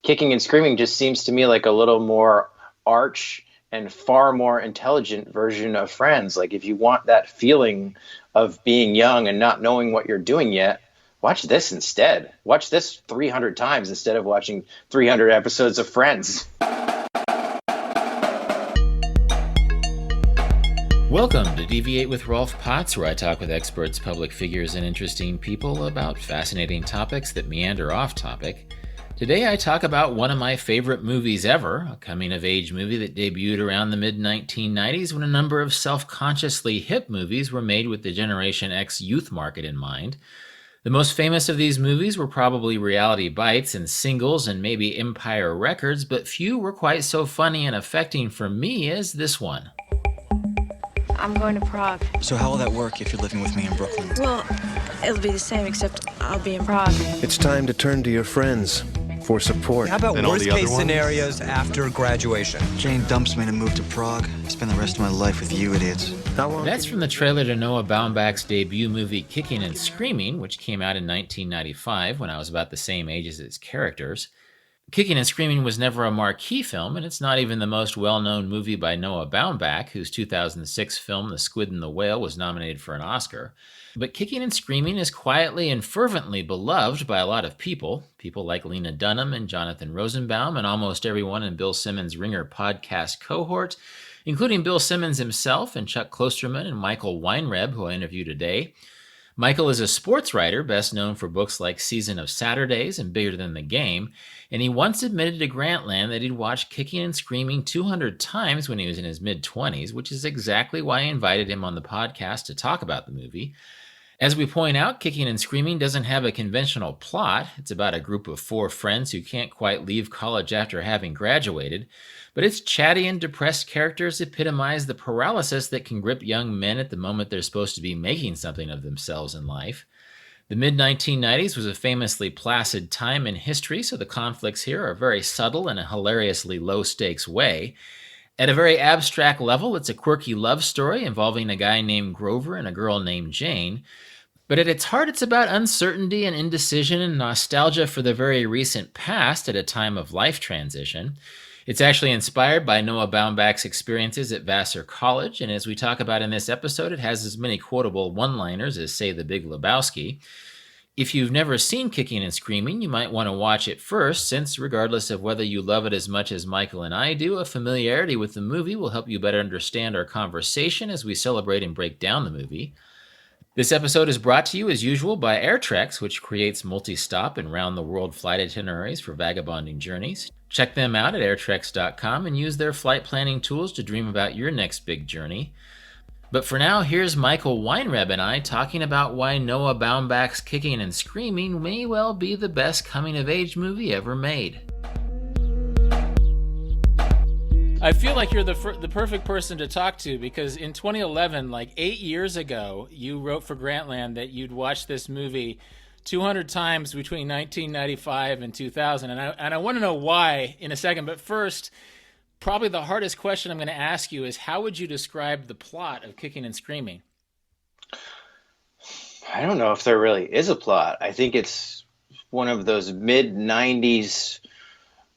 Kicking and Screaming just seems to me like a little more arch and far more intelligent version of Friends. Like if you want that feeling of being young and not knowing what you're doing yet, watch this instead. Watch this 300 times instead of watching 300 episodes of Friends. Welcome to Deviate with Rolf Potts, where I talk with experts, public figures, and interesting people about fascinating topics that meander off topic. Today I talk about one of my favorite movies ever, a coming-of-age movie that debuted around the mid-1990s when a number of self-consciously hip movies were made with the Generation X youth market in mind. The most famous of these movies were probably Reality Bites and Singles and maybe Empire Records, but few were quite so funny and affecting for me as this one. I'm going to Prague. So how will that work if you're living with me in Brooklyn? Well, it'll be the same, except I'll be in Prague. It's time to turn to your friends for support. How about worst-case scenarios after graduation? Jane dumps me to move to Prague. Spend the rest of my life with you idiots. How long? That's from the trailer to Noah Baumbach's debut movie Kicking and Screaming, which came out in 1995 when I was about the same age as its characters. Kicking and Screaming was never a marquee film, and it's not even the most well-known movie by Noah Baumbach, whose 2006 film The Squid and the Whale was nominated for an Oscar. But Kicking and Screaming is quietly and fervently beloved by a lot of people like Lena Dunham and Jonathan Rosenbaum, and almost everyone in Bill Simmons' Ringer podcast cohort, including Bill Simmons himself and Chuck Klosterman and Michael Weinreb, who I interview today. Michael is a sports writer, best known for books like Season of Saturdays and Bigger Than the Game, and he once admitted to Grantland that he'd watched Kicking and Screaming 200 times when he was in his mid-20s, which is exactly why I invited him on the podcast to talk about the movie. As we point out, Kicking and Screaming doesn't have a conventional plot. It's about a group of 4 friends who can't quite leave college after having graduated, but its chatty and depressed characters epitomize the paralysis that can grip young men at the moment they're supposed to be making something of themselves in life. The mid-1990s was a famously placid time in history, so the conflicts here are very subtle in a hilariously low-stakes way. At a very abstract level, it's a quirky love story involving a guy named Grover and a girl named Jane. But at its heart, it's about uncertainty and indecision and nostalgia for the very recent past at a time of life transition. It's actually inspired by Noah Baumbach's experiences at Vassar College, and as we talk about in this episode, it has as many quotable one-liners as, say, The Big Lebowski. If you've never seen Kicking and Screaming, you might want to watch it first, since regardless of whether you love it as much as Michael and I do, a familiarity with the movie will help you better understand our conversation as we celebrate and break down the movie. This episode is brought to you, as usual, by Airtrex, which creates multi-stop and round-the-world flight itineraries for vagabonding journeys. Check them out at airtrex.com and use their flight planning tools to dream about your next big journey. But for now, here's Michael Weinreb and I talking about why Noah Baumbach's Kicking and Screaming may well be the best coming-of-age movie ever made. I feel like you're the perfect person to talk to, because in 2011, like 8 years ago, you wrote for Grantland that you'd watched this movie 200 times between 1995 and 2000, and I want to know why in a second. But first, probably the hardest question I'm going to ask you is, how would you describe the plot of Kicking and Screaming? I don't know if there really is a plot. I think it's one of those mid-90s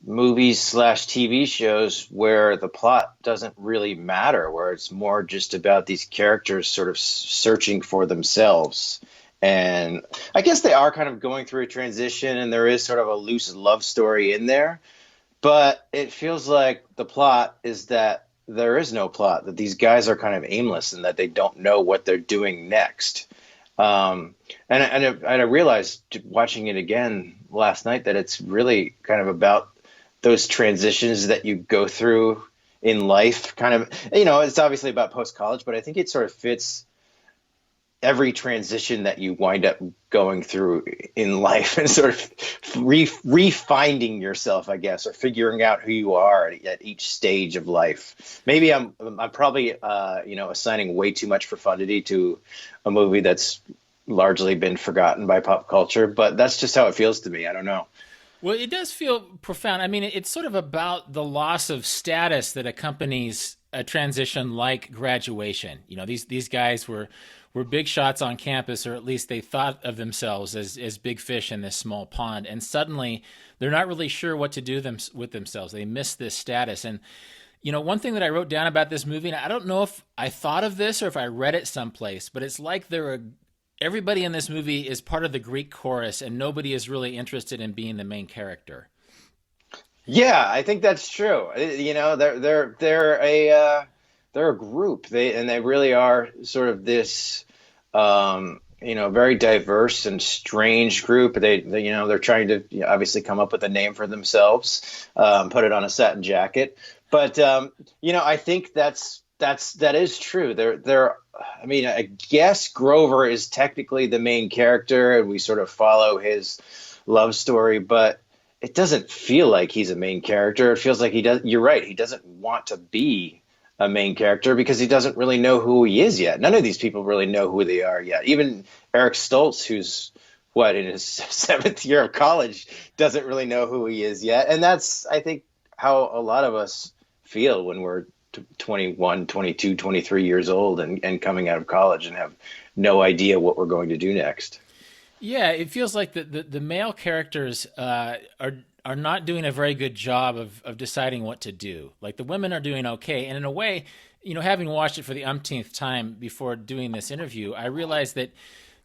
movies/TV shows where the plot doesn't really matter, where it's more just about these characters sort of searching for themselves. And I guess they are kind of going through a transition, and there is sort of a loose love story in there. But it feels like the plot is that there is no plot, that these guys are kind of aimless and that they don't know what they're doing next. And I realized watching it again last night that it's really kind of about those transitions that you go through in life. Kind of, it's obviously about post-college, but I think it sort of fits every transition that you wind up going through in life and sort of refinding yourself, I guess, or figuring out who you are at each stage of life. Maybe I'm probably, assigning way too much profundity to a movie that's largely been forgotten by pop culture, but that's just how it feels to me. I don't know. Well, it does feel profound. I mean, it's sort of about the loss of status that accompanies a transition like graduation. You know, these guys were big shots on campus, or at least they thought of themselves as big fish in this small pond. And suddenly they're not really sure what to do with themselves. They miss this status. And, you know, one thing that I wrote down about this movie, and I don't know if I thought of this or if I read it someplace, but it's like everybody in this movie is part of the Greek chorus and nobody is really interested in being the main character. Yeah, I think that's true. You know, they're a group. They really are sort of this you know, very diverse and strange group. They you know, they're trying to, you know, obviously come up with a name for themselves, put it on a satin jacket. But you know, I think that is true. I mean, I guess Grover is technically the main character and we sort of follow his love story, but it doesn't feel like he's a main character. It feels like you're right. He doesn't want to be a main character because he doesn't really know who he is yet. None of these people really know who they are yet. Even Eric Stoltz, who's in his 7th year of college, doesn't really know who he is yet. And that's, I think, how a lot of us feel when we're 21, 22, 23 years old and coming out of college and have no idea what we're going to do next. Yeah, it feels like the male characters are not doing a very good job of deciding what to do. Like the women are doing okay, and in a way, you know, having watched it for the umpteenth time before doing this interview, I realized that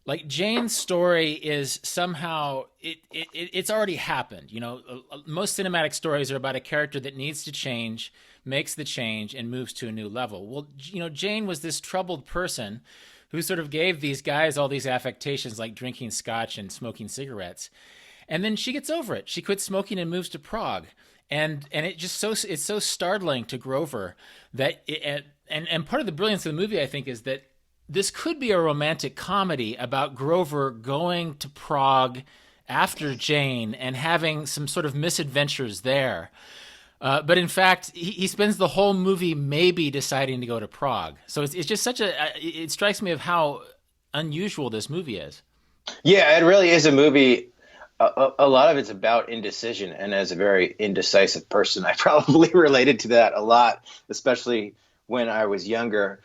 like Jane's story is somehow it's already happened. You know, most cinematic stories are about a character that needs to change, makes the change, and moves to a new level. Well, you know, Jane was this troubled person who sort of gave these guys all these affectations like drinking scotch and smoking cigarettes. And then she gets over it. She quits smoking and moves to Prague. And it's so startling to Grover that and part of the brilliance of the movie, I think, is that this could be a romantic comedy about Grover going to Prague after Jane and having some sort of misadventures there. But in fact, he spends the whole movie maybe deciding to go to Prague. So it's just it strikes me of how unusual this movie is. Yeah, it really is a movie. A lot of it's about indecision. And as a very indecisive person, I probably related to that a lot, especially when I was younger.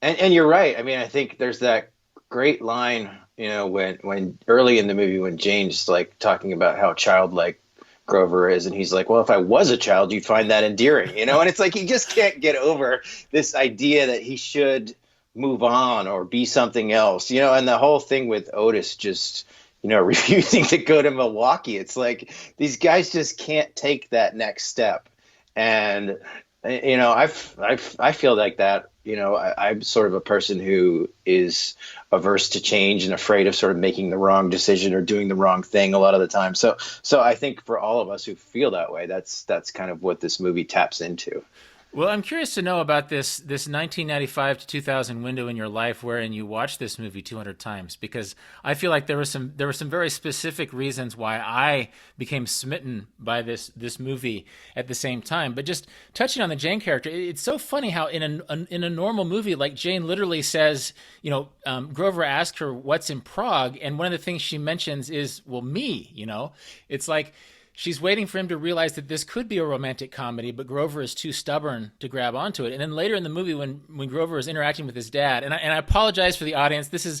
And you're right. I mean, I think there's that great line, you know, when early in the movie when Jane's like talking about how childlike Grover is, and he's like, well, if I was a child, you'd find that endearing, you know? And it's like he just can't get over this idea that he should move on or be something else, you know? And the whole thing with Otis just, you know, refusing to go to Milwaukee, it's like these guys just can't take that next step. And you know, I feel like that. You know, I'm sort of a person who is averse to change and afraid of sort of making the wrong decision or doing the wrong thing a lot of the time. So I think for all of us who feel that way, that's kind of what this movie taps into. Well, I'm curious to know about this 1995 to 2000 window in your life wherein you watched this movie 200 times, because I feel like there were some very specific reasons why I became smitten by this movie at the same time. But just touching on the Jane character, it's so funny how in a normal movie, like Jane literally says, you know, Grover asked her what's in Prague, and one of the things she mentions is, well, me. You know, it's like she's waiting for him to realize that this could be a romantic comedy, but Grover is too stubborn to grab onto it. And then later in the movie, when Grover is interacting with his dad, and I apologize for the audience. This is,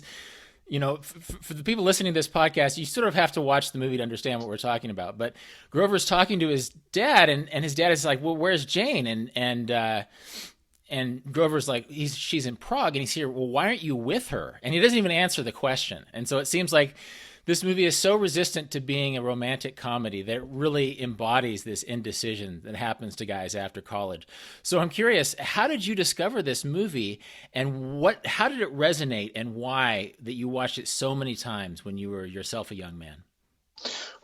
you know, for the people listening to this podcast, you sort of have to watch the movie to understand what we're talking about. But Grover's talking to his dad, and his dad is like, well, where's Jane? And Grover's like, she's in Prague, and he's here. Well, why aren't you with her? And he doesn't even answer the question. And so it seems like this movie is so resistant to being a romantic comedy that it really embodies this indecision that happens to guys after college. So I'm curious, how did you discover this movie, and how did it resonate, and why that you watched it so many times when you were yourself a young man?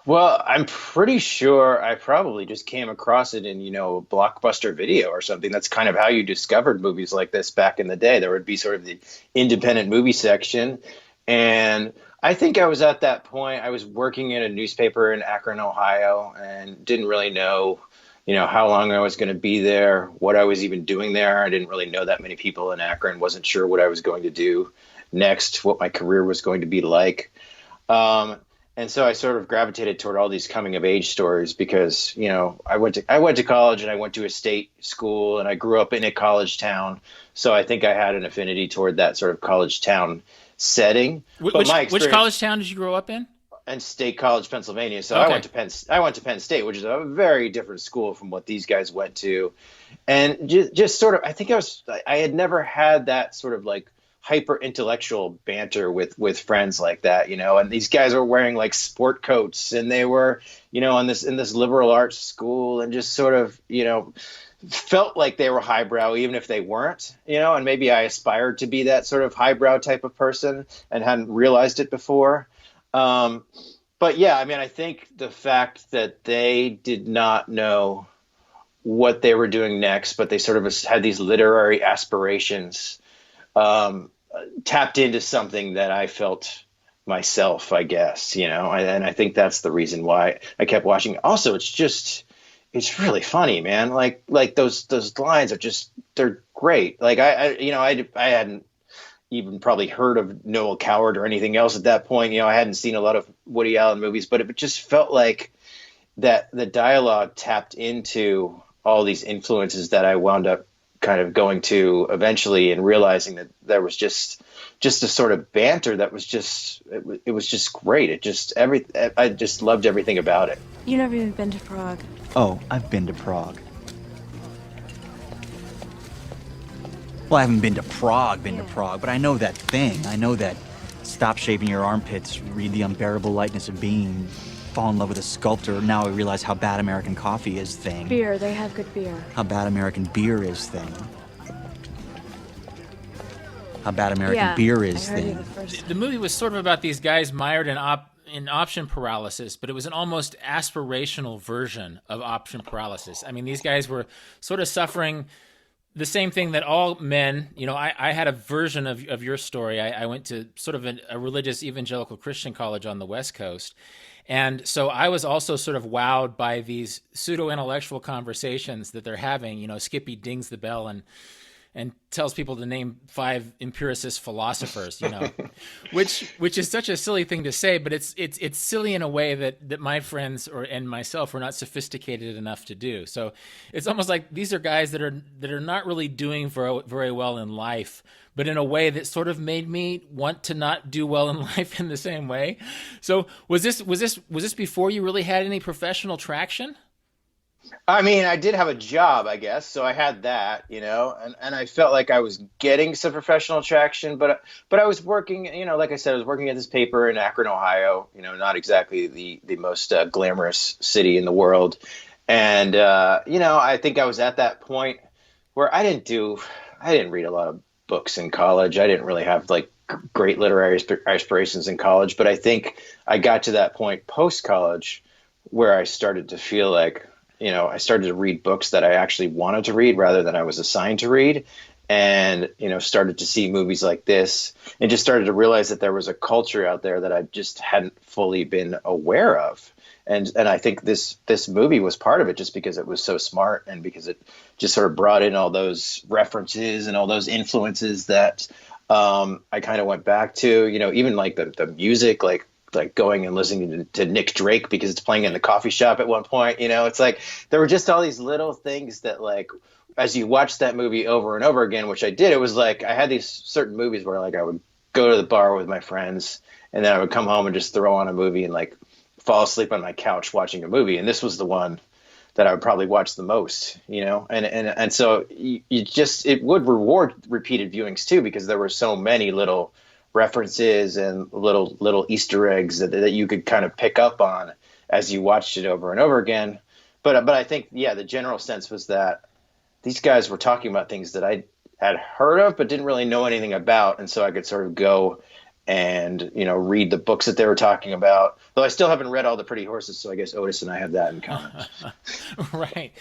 Well, I'm pretty sure I probably just came across it in, you know, a Blockbuster Video or something. That's kind of how you discovered movies like this back in the day. There would be sort of the independent movie section. And I think I was at that point, I was working in a newspaper in Akron, Ohio, and didn't really know, you know, how long I was going to be there, what I was even doing there. I didn't really know that many people in Akron, wasn't sure what I was going to do next, what my career was going to be like. And so I sort of gravitated toward all these coming of age stories because, I went to college and I went to a state school and I grew up in a college town. So I think I had an affinity toward that sort of college town setting. But my Which experience college town did you grow up in? and State College, Pennsylvania. So Okay. I went to Penn State, which is a very different school from what these guys went to. And just sort of, I think I had never had that sort of like hyper intellectual banter with friends like that, and these guys were wearing like sport coats and they were, in this liberal arts school and just sort of, felt like they were highbrow, even if they weren't, and maybe I aspired to be that sort of highbrow type of person and hadn't realized it before. Um, but yeah, I mean, I think the fact that they did not know what they were doing next, but they sort of had these literary aspirations, um, tapped into something that I felt myself, I guess, and I think that's the reason why I kept watching. Also, it's really funny, man. Like those lines are they're great. Like I hadn't even probably heard of Noel Coward or anything else at that point. I hadn't seen a lot of Woody Allen movies, but it just felt like that the dialogue tapped into all these influences that I wound up kind of going to eventually and realizing that there was just a sort of banter that was it was just great. I just loved everything about it. You never even been to Prague. Oh, I've been to Prague. Well, I haven't been to Prague, but I know that thing. I know that stop shaving your armpits, read The Unbearable Lightness of Being, fall in love with a sculptor. Now I realize how bad American coffee is thing. Beer, they have good beer. How bad American beer is thing. How bad American beer is I heard you thing. the first time. The movie was sort of about these guys mired in option paralysis, but it was an almost aspirational version of option paralysis. I mean, these guys were sort of suffering the same thing that all men, I had a version of your story. I went to sort of a religious evangelical Christian college on the West Coast. And so I was also sort of wowed by these pseudo-intellectual conversations that they're having. Skippy dings the bell and tells people to name 5 empiricist philosophers, which is such a silly thing to say, but it's silly in a way that my friends and myself were not sophisticated enough to do. So it's almost like these are guys that are not really doing very, very well in life, but in a way that sort of made me want to not do well in life in the same way. So was this before you really had any professional traction? I mean, I did have a job, I guess, so I had that, and I felt like I was getting some professional traction, but I was working, like I said, I was working at this paper in Akron, Ohio, not exactly the most glamorous city in the world, and I think I was at that point where I didn't read a lot of books in college. I didn't really have like great literary aspirations in college, but I think I got to that point post college where I started to feel like, I started to read books that I actually wanted to read rather than I was assigned to read. And, started to see movies like this and just started to realize that there was a culture out there that I just hadn't fully been aware of. And I think this movie was part of it just because it was so smart and because it just sort of brought in all those references and all those influences that I kind of went back to, even like the music, like going and listening to Nick Drake because it's playing in the coffee shop at one point. It's like there were just all these little things that, like, as you watch that movie over and over again, which I did, it was like I had these certain movies where like I would go to the bar with my friends and then I would come home and just throw on a movie and like fall asleep on my couch watching a movie. And this was the one that I would probably watch the most, and so it would reward repeated viewings too, because there were so many little references and little Easter eggs that you could kind of pick up on as you watched it over and over again. But I think, yeah, the general sense was that these guys were talking about things that I had heard of but didn't really know anything about, and so I could sort of go and read the books that they were talking about. Though I still haven't read All the Pretty Horses, so I guess Otis and I have that in common. Right.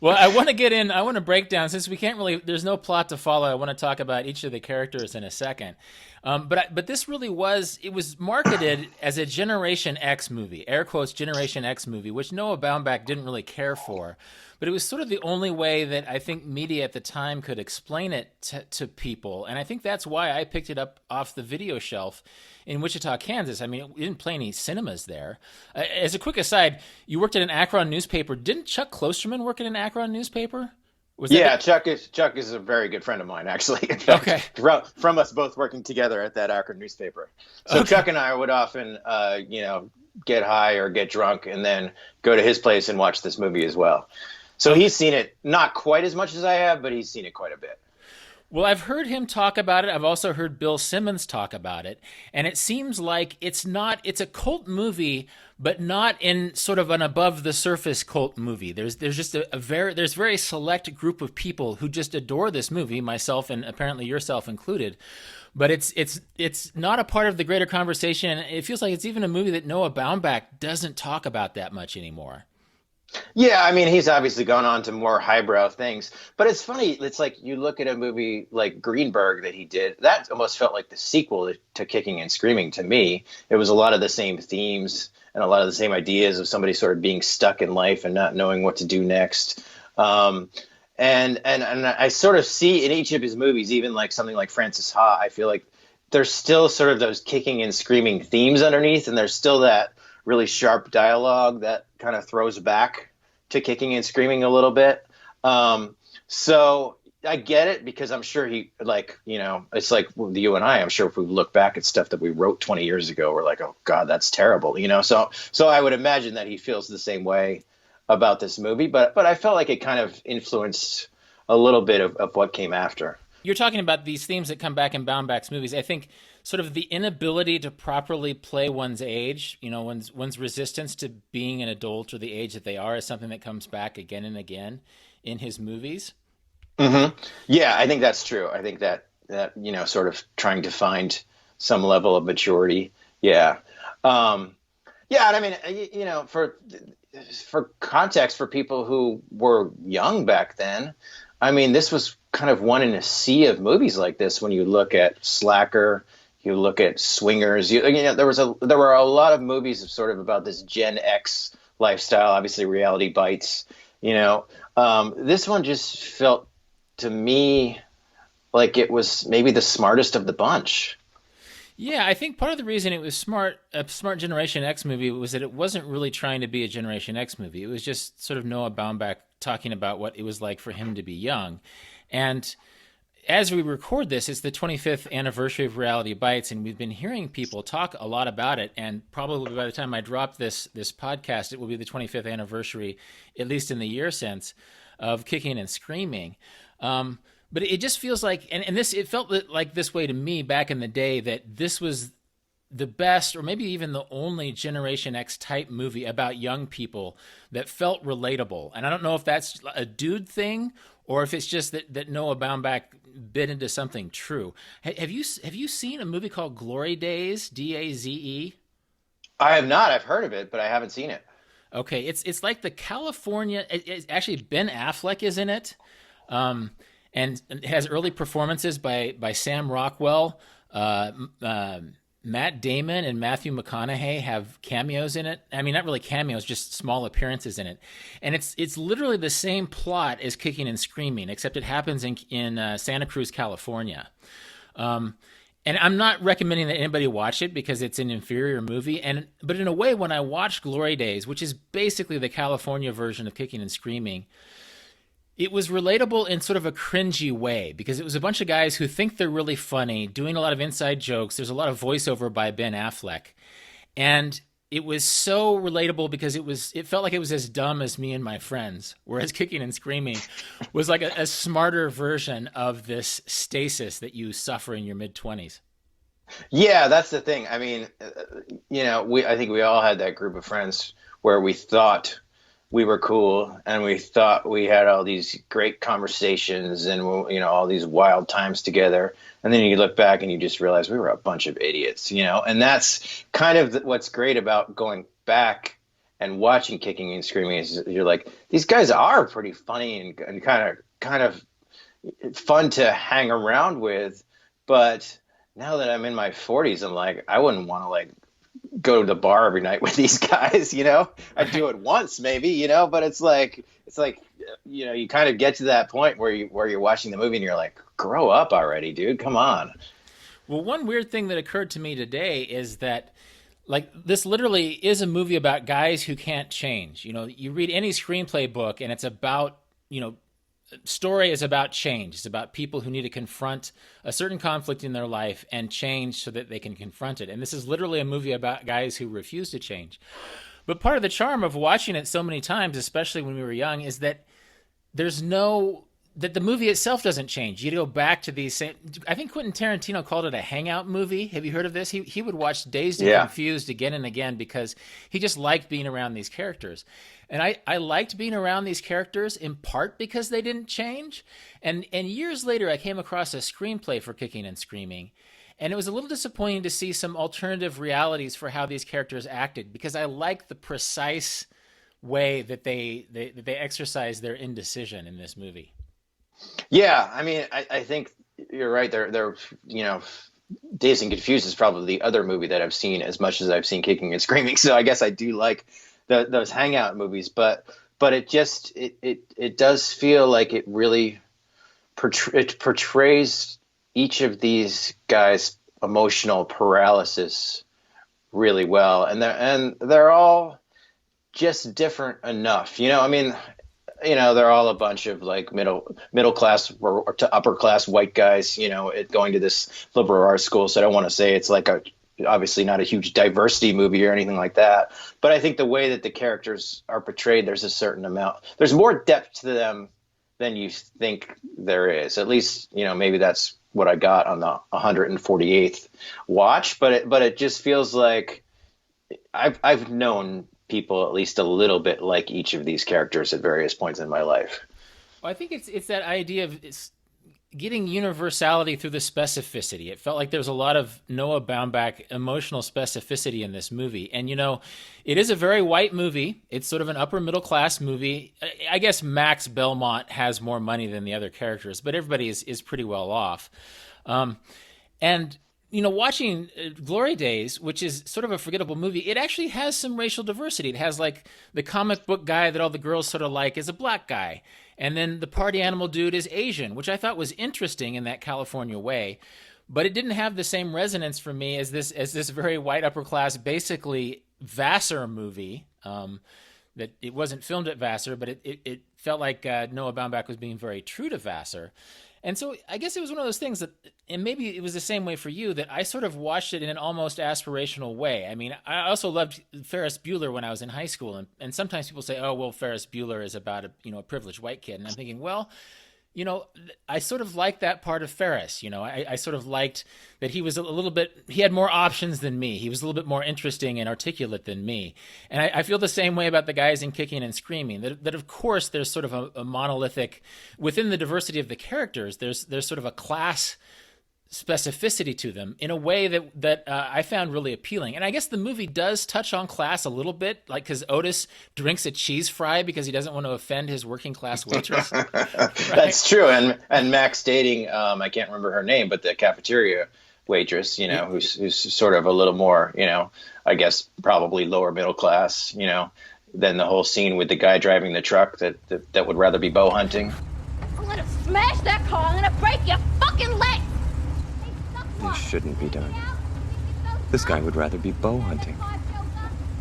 Well, I want to break down, since we can't really, there's no plot to follow. I want to talk about each of the characters in a second. But this really was marketed as a Generation X movie, air quotes Generation X movie, which Noah Baumbach didn't really care for. But it was sort of the only way that I think media at the time could explain it to people. And I think that's why I picked it up off the video shelf yourself in Wichita, Kansas. I mean, we didn't play any cinemas there. As a quick aside, you worked at an Akron newspaper. Didn't Chuck Klosterman work at an Akron newspaper? Yeah, Chuck is a very good friend of mine, actually. In fact, Okay. from us both working together at that Akron newspaper. So Okay. Chuck and I would often, get high or get drunk and then go to his place and watch this movie as well. So he's seen it not quite as much as I have, but he's seen it quite a bit. Well, I've heard him talk about it. I've also heard Bill Simmons talk about it. And it seems like it's a cult movie, but not in sort of an above the surface cult movie. There's just a very select group of people who just adore this movie, myself and apparently yourself included. But it's not a part of the greater conversation. And it feels like it's even a movie that Noah Baumbach doesn't talk about that much anymore. Yeah, I mean, he's obviously gone on to more highbrow things, but it's funny. It's like you look at a movie like Greenberg that he did, that almost felt like the sequel to Kicking and Screaming to me. It was a lot of the same themes and a lot of the same ideas of somebody sort of being stuck in life and not knowing what to do next. And I sort of see in each of his movies, even like something like Francis Ha, I feel like there's still sort of those kicking and screaming themes underneath, and there's still that really sharp dialogue that kind of throws back to Kicking and Screaming a little bit. So I get it, because I'm sure he, like, it's like with you and I'm sure if we look back at stuff that we wrote 20 years ago, we're like, oh God, that's terrible. So I would imagine that he feels the same way about this movie, but I felt like it kind of influenced a little bit of what came after. You're talking about these themes that come back in Baumbach's movies. I think sort of the inability to properly play one's age, one's resistance to being an adult or the age that they are, is something that comes back again and again in his movies. Mm-hmm. Yeah, I think that's true. I think that sort of trying to find some level of maturity. Yeah. Yeah, and I mean, for context, for people who were young back then, I mean, this was kind of one in a sea of movies like this. When you look at Slacker, you look at Swingers, there were a lot of movies of sort of about this Gen X lifestyle. Obviously, Reality Bites. This one just felt to me like it was maybe the smartest of the bunch. Yeah, I think part of the reason it was a smart Generation X movie, was that it wasn't really trying to be a Generation X movie. It was just sort of Noah Baumbach talking about what it was like for him to be young. And as we record this, it's the 25th anniversary of Reality Bites, and we've been hearing people talk a lot about it. And probably by the time I drop this podcast, it will be the 25th anniversary, at least in the year sense, of Kicking and Screaming. But it just feels like, it felt like this way to me back in the day, that this was the best, or maybe even the only Generation X type movie about young people that felt relatable. And I don't know if that's a dude thing, or if it's just that Noah Baumbach bit into something true. Have you seen a movie called Glory Daze, Daze? I have not. I've heard of it, but I haven't seen it. Okay, it's like the California. It's actually Ben Affleck is in it. And it has early performances by Sam Rockwell. Matt Damon and Matthew McConaughey have cameos in it. I mean, not really cameos, just small appearances in it. And it's literally the same plot as Kicking and Screaming, except it happens in Santa Cruz, California. And I'm not recommending that anybody watch it because it's an inferior movie. But in a way, when I watched Glory Daze, which is basically the California version of Kicking and Screaming, it was relatable in sort of a cringy way, because it was a bunch of guys who think they're really funny, doing a lot of inside jokes. There's a lot of voiceover by Ben Affleck. And it was so relatable because it felt like it was as dumb as Me and My Friends, whereas Kicking and Screaming was like a smarter version of this stasis that you suffer in your mid-20s. Yeah, that's the thing. I mean, I think we all had that group of friends where we thought we were cool and we thought we had all these great conversations and all these wild times together, and then you look back and you just realize we were a bunch of idiots, and that's kind of what's great about going back and watching Kicking and Screaming, is you're like, these guys are pretty funny and kind of fun to hang around with. But now that I'm in my 40s, I'm like, I wouldn't want to go to the bar every night with these guys, I'd do it once maybe, but it's like you kind of get to that point where you're watching the movie and you're like, grow up already, dude, come on. Well, one weird thing that occurred to me today is that, like, this literally is a movie about guys who can't change. You know, you read any screenplay book and it's about, story is about change. It's about people who need to confront a certain conflict in their life and change so that they can confront it. And this is literally a movie about guys who refuse to change. But part of the charm of watching it so many times, especially when we were young, is that there's no that the movie itself doesn't change. You go back to these same. I think Quentin Tarantino called it a hangout movie. Have you heard of this? He would watch Dazed and Yeah. Confused again and again because he just liked being around these characters. And I liked being around these characters in part because they didn't change. And years later, I came across a screenplay for Kicking and Screaming. And it was a little disappointing to see some alternative realities for how these characters acted because I like the precise way that they exercise their indecision in this movie. Yeah, I mean, I think you're right. They're Dazed and Confused is probably the other movie that I've seen as much as I've seen Kicking and Screaming. So I guess I do like those hangout movies, but it does feel like it really it portrays each of these guys' emotional paralysis really well, and they're all just different enough. I mean, they're all a bunch of like middle class or to upper class white guys, going to this liberal arts school. So I don't want to say it's like obviously not a huge diversity movie or anything like that. But I think the way that the characters are portrayed, there's more depth to them than you think there is. At least, maybe that's what I got on the 148th watch. But it just feels like I've known people at least a little bit like each of these characters at various points in my life. Well, I think it's that idea of getting universality through the specificity. It felt like there's a lot of Noah Baumbach emotional specificity in this movie. And, it is a very white movie. It's sort of an upper middle class movie. I guess Max Belmont has more money than the other characters, but everybody is pretty well off. And watching Glory Daze, which is sort of a forgettable movie, it actually has some racial diversity. It has like the comic book guy that all the girls sort of like is a black guy. And then the party animal dude is Asian, which I thought was interesting in that California way. But it didn't have the same resonance for me as this very white upper class, basically Vassar movie. That it wasn't filmed at Vassar, but it felt like Noah Baumbach was being very true to Vassar. And so I guess it was one of those things that, and maybe it was the same way for you, that I sort of watched it in an almost aspirational way. I mean, I also loved Ferris Bueller when I was in high school. And sometimes people say, oh, well, Ferris Bueller is about a privileged white kid. And I'm thinking, well, I sort of liked that part of Ferris. I sort of liked that he was he had more options than me. He was a little bit more interesting and articulate than me. And I feel the same way about the guys in Kicking and Screaming, that of course there's sort of a monolithic, within the diversity of the characters, there's sort of a class specificity to them in a way that I found really appealing. And I guess the movie does touch on class a little bit, like because Otis drinks a cheese fry because he doesn't want to offend his working class waitress. Right? That's true. And Max dating, I can't remember her name, but the cafeteria waitress, who's sort of a little more, I guess probably lower middle class, than the whole scene with the guy driving the truck that would rather be bow hunting. I'm gonna smash that car. I'm gonna break your fucking leg. This shouldn't be done. This guy would rather be bow hunting.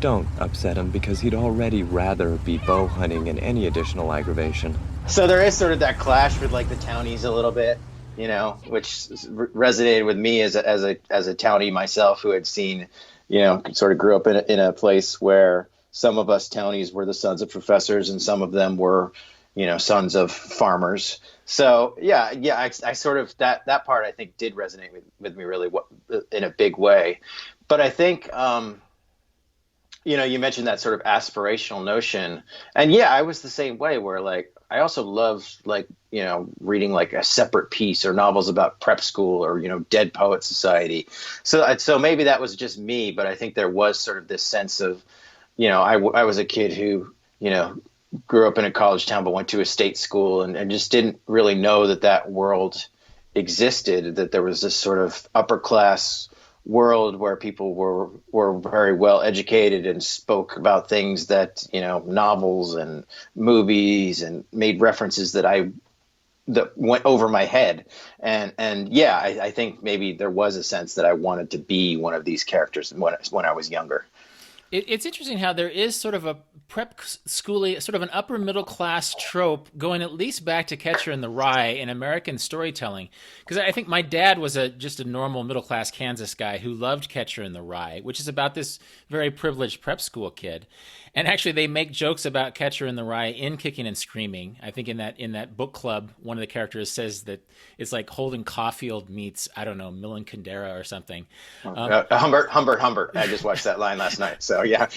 Don't upset him because he'd already rather be bow hunting and any additional aggravation. So there is sort of that clash with like the townies a little bit, which resonated with me as a townie myself, who had seen, sort of grew up in a place where some of us townies were the sons of professors and some of them were, sons of farmers. So yeah, I sort of that part I think did resonate with me really in a big way. But I think you mentioned that sort of aspirational notion, and yeah, I was the same way. Where like I also loved like reading like a separate piece or novels about prep school or Dead Poet Society. So maybe that was just me, but I think there was sort of this sense of I was a kid who grew up in a college town but went to a state school and just didn't really know that world existed, that there was this sort of upper class world where people were very well educated and spoke about things that novels and movies and made references that I that went over my head. And yeah, I think maybe there was a sense that I wanted to be one of these characters when I was younger. It's interesting how there is sort of a prep schooly, sort of an upper middle class trope going at least back to Catcher in the Rye in American storytelling. Because I think my dad was just a normal middle class Kansas guy who loved Catcher in the Rye, which is about this very privileged prep school kid. And actually, they make jokes about Catcher in the Rye in Kicking and Screaming. I think in that book club, one of the characters says that it's like Holden Caulfield meets, I don't know, Milan Kundera or something. Humbert. I just watched that line last night. So yeah.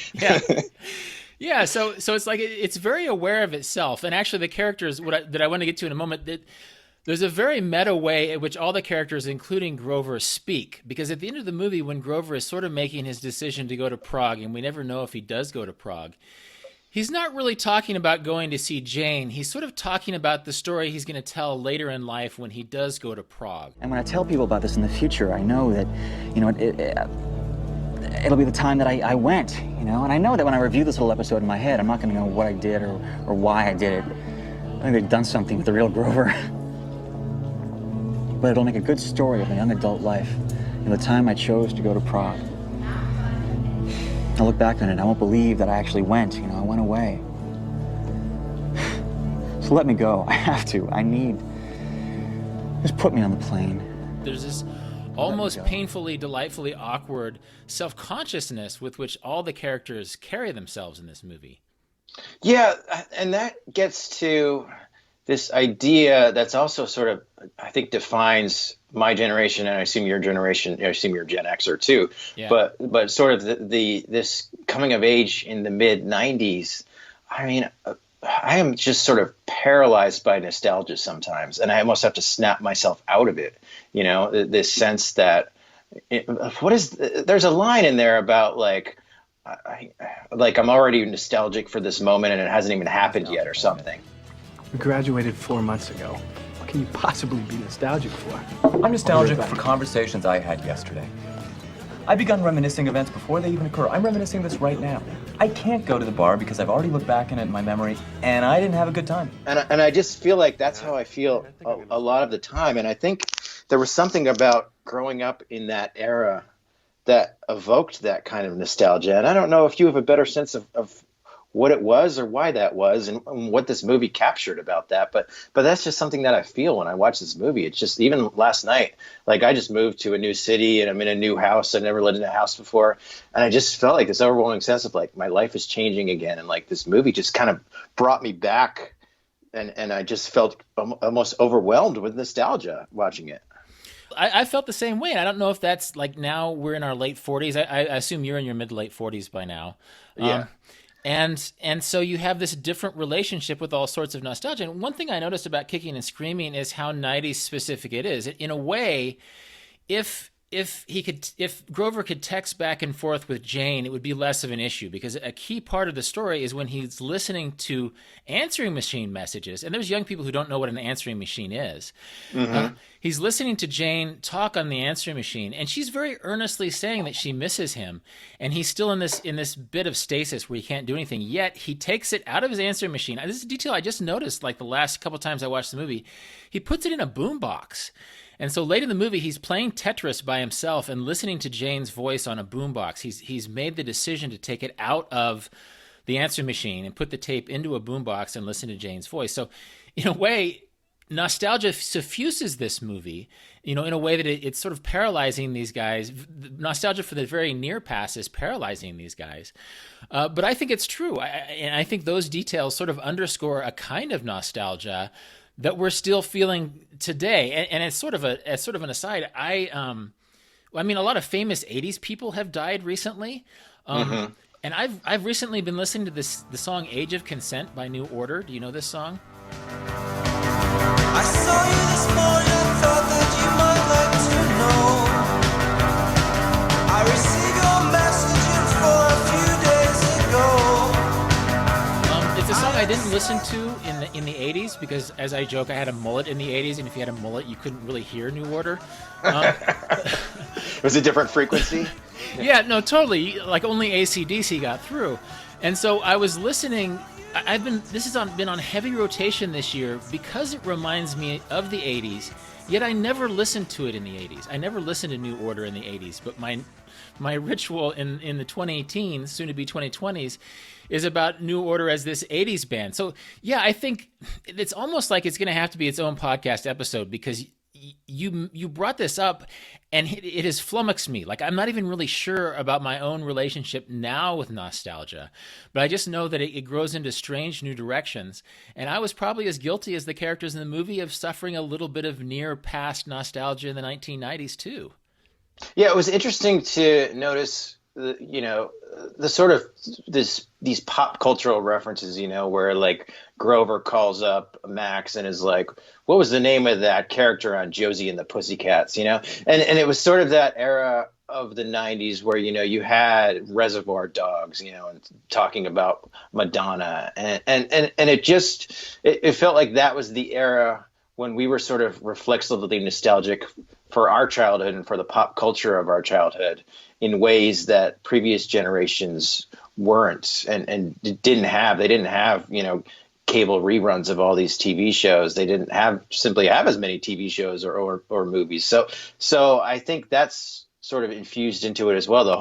Yeah. So it's like it's very aware of itself. And actually, the characters that I want to get to in a moment, that there's a very meta way in which all the characters, including Grover, speak. Because at the end of the movie, when Grover is sort of making his decision to go to Prague, and we never know if he does go to Prague, he's not really talking about going to see Jane. He's sort of talking about the story he's going to tell later in life when he does go to Prague. And when I tell people about this in the future, I know that, it'll be the time that I went, And I know that when I review this little episode in my head, I'm not going to know what I did or why I did it. I think they've done something with the real Grover. But it'll make a good story of my young adult life and the time I chose to go to Prague. I'll look back on it and I won't believe that I actually went, I went away. So let me go. I have to. I need. Just put me on the plane. There's this almost painfully, delightfully awkward self-consciousness with which all the characters carry themselves in this movie. Yeah, and that gets to this idea that's also sort of, I think, defines my generation, and I assume your generation. I assume you're Gen Xer too. Yeah. But sort of this coming of age in the mid '90s. I mean, I am just sort of paralyzed by nostalgia sometimes, and I almost have to snap myself out of it. This sense that there's a line in there about like I'm already nostalgic for this moment, and it hasn't even happened yet, or something. We graduated 4 months ago. What can you possibly be nostalgic for? I'm nostalgic for conversations I had yesterday. I begun reminiscing events before they even occur. I'm reminiscing this right now. I can't go to the bar because I've already looked back in it in my memory, and I didn't have a good time. And I just feel like that's how I feel a lot of the time. And I think there was something about growing up in that era that evoked that kind of nostalgia. And I don't know if you have a better sense of what it was or why that was and what this movie captured about that. But that's just something that I feel when I watch this movie. It's just, even last night, like I just moved to a new city and I'm in a new house. I've never lived in a house before. And I just felt like this overwhelming sense of like my life is changing again. And like this movie just kind of brought me back. And I just felt almost overwhelmed with nostalgia watching it. I felt the same way. And I don't know if that's like, now we're in our late 40s. I assume you're in your mid late 40s by now. Yeah. And so you have this different relationship with all sorts of nostalgia. And one thing I noticed about Kicking and Screaming is how 90s specific it is. In a way, if Grover could text back and forth with Jane, it would be less of an issue, because a key part of the story is when he's listening to answering machine messages. And there's young people who don't know what an answering machine is. Mm-hmm. He's listening to Jane talk on the answering machine, and she's very earnestly saying that she misses him, and he's still in this bit of stasis where he can't do anything. Yet he takes it out of his answering machine. This is a detail I just noticed like the last couple times I watched the movie. He puts it in a boombox. And so late in the movie, he's playing Tetris by himself and listening to Jane's voice on a boombox. He's made the decision to take it out of the answering machine and put the tape into a boombox and listen to Jane's voice. So in a way, nostalgia suffuses this movie, in a way that it's sort of paralyzing these guys. Nostalgia for the very near past is paralyzing these guys. But I think it's true. And I think those details sort of underscore a kind of nostalgia that we're still feeling today. And as sort of an aside, I mean, a lot of famous 80s people have died recently. And I've recently been listening to the song Age of Consent by New Order. Do you know this song? I saw you this morning, thought that you might like to know. I received your message for a few days ago. It's a song I didn't listen to in the 80s because, as I joke, I had a mullet in the 80s, and if you had a mullet, you couldn't really hear New Order. It was a different frequency? Yeah, no, totally. Like only AC/DC got through. And so I was listening. This has been on heavy rotation this year because it reminds me of the 80s, yet I never listened to it in the 80s. I never listened to New Order in the 80s, but my ritual in the 2018s, soon to be 2020s, is about New Order as this 80s band. So yeah, I think it's almost like it's going to have to be its own podcast episode, because you brought this up and it has flummoxed me. Like, I'm not even really sure about my own relationship now with nostalgia, but I just know that it grows into strange new directions. And I was probably as guilty as the characters in the movie of suffering a little bit of near past nostalgia in the 1990s too. Yeah, it was interesting to notice the sort of these pop cultural references, where like Grover calls up Max and is like, what was the name of that character on Josie and the Pussycats, and it was sort of that era of the 90s where, you had Reservoir Dogs, and talking about Madonna, and it felt like that was the era when we were sort of reflexively nostalgic for our childhood and for the pop culture of our childhood in ways that previous generations weren't and didn't have. They didn't have, cable reruns of all these TV shows. They didn't simply have as many TV shows or movies. So I think that's sort of infused into it as well. The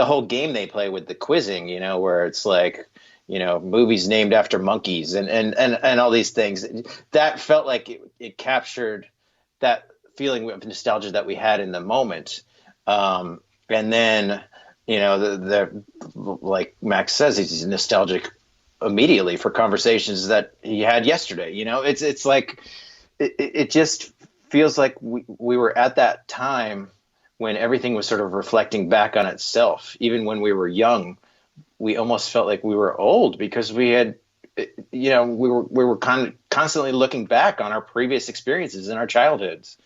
whole game they play with the quizzing, where it's like, movies named after monkeys and all these things. That felt like it captured that feeling of nostalgia that we had in the moment. And then, like Max says, he's nostalgic immediately for conversations that he had yesterday. It's like, it just feels like we were at that time when everything was sort of reflecting back on itself. Even when we were young, we almost felt like we were old because we had, we were constantly looking back on our previous experiences in our childhoods.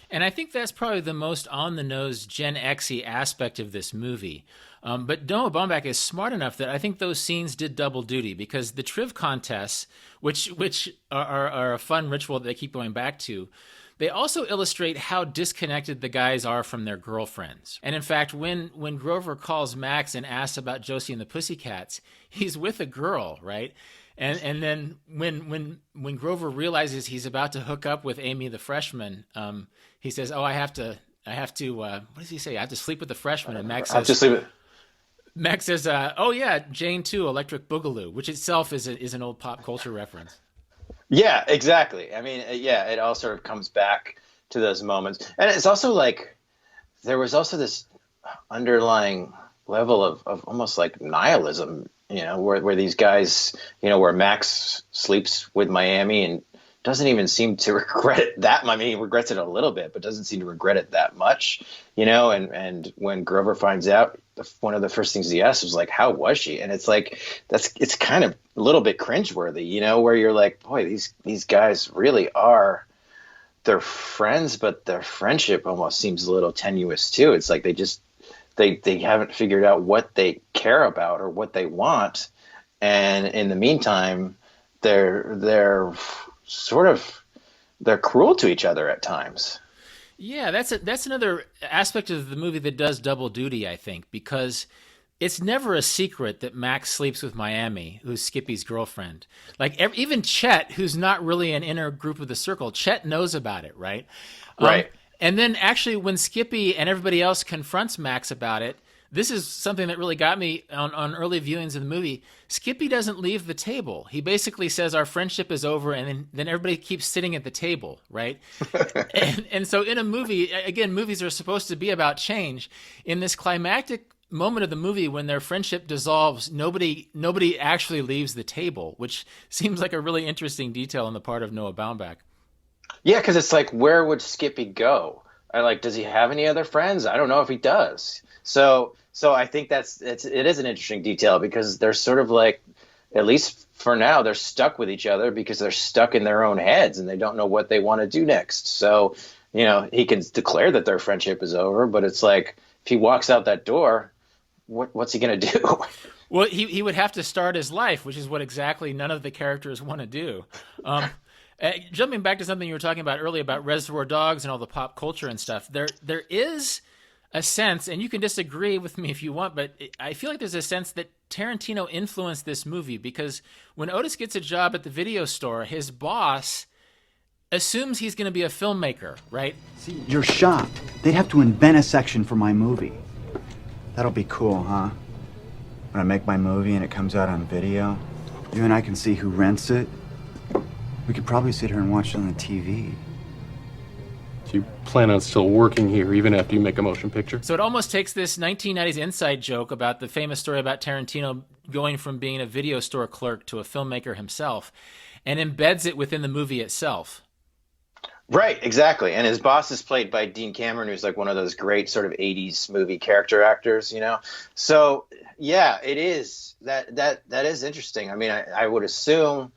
And I think that's probably the most on-the-nose Gen X-y aspect of this movie. But Noah Baumbach is smart enough that I think those scenes did double duty, because the Triv contests, which are a fun ritual that they keep going back to, they also illustrate how disconnected the guys are from their girlfriends. And in fact, when Grover calls Max and asks about Josie and the Pussycats, he's with a girl, right? And then when Grover realizes he's about to hook up with Amy the freshman, he says, "Oh, I have to. What does he say? I have to sleep with the freshman." And Max says, "Oh yeah, Jane too, Electric Boogaloo," which itself is an old pop culture reference. Yeah, exactly. I mean, yeah, it all sort of comes back to those moments, and it's also like there was also this underlying level of almost like nihilism, where these guys, where Max sleeps with Miami and doesn't even seem to regret it that much. I mean, he regrets it a little bit, but doesn't seem to regret it that much, and when Grover finds out, one of the first things he asks was like, how was she? And it's like, it's kind of a little bit cringeworthy, where you're like, boy, these guys really are, they're friends, but their friendship almost seems a little tenuous too. It's like they haven't figured out what they care about or what they want, and in the meantime, they're cruel to each other at times. Yeah, that's another aspect of the movie that does double duty, I think, because it's never a secret that Max sleeps with Miami, who's Skippy's girlfriend. Like, even Chet, who's not really an inner group of the circle, Chet knows about it, right? Right. And then actually when Skippy and everybody else confronts Max about it, this is something that really got me on early viewings of the movie. Skippy doesn't leave the table. He basically says our friendship is over, and then everybody keeps sitting at the table, right? and so in a movie, again, movies are supposed to be about change. In this climactic moment of the movie when their friendship dissolves, nobody actually leaves the table, which seems like a really interesting detail on the part of Noah Baumbach. Yeah, because it's like, where would Skippy go? Does he have any other friends? I don't know if he does. So I think it is an interesting detail, because they're sort of like, at least for now, they're stuck with each other because they're stuck in their own heads and they don't know what they want to do next. So, he can declare that their friendship is over, but it's like, if he walks out that door, what's he going to do? Well, he would have to start his life, which is what exactly none of the characters want to do. Jumping back to something you were talking about earlier about Reservoir Dogs and all the pop culture and stuff, there is a sense, and you can disagree with me if you want, but I feel like there's a sense that Tarantino influenced this movie, because when Otis gets a job at the video store, his boss assumes he's going to be a filmmaker, right? See, you're shocked. They'd have to invent a section for my movie. That'll be cool, huh? When I make my movie and it comes out on video, you and I can see who rents it. We could probably sit here and watch it on the TV. So you plan on still working here even after you make a motion picture? So it almost takes this 1990s inside joke about the famous story about Tarantino going from being a video store clerk to a filmmaker himself and embeds it within the movie itself. Right, exactly. And his boss is played by Dean Cameron, who's like one of those great sort of 80s movie character actors, you know? So, yeah, it is. That is interesting. I mean, I would assume,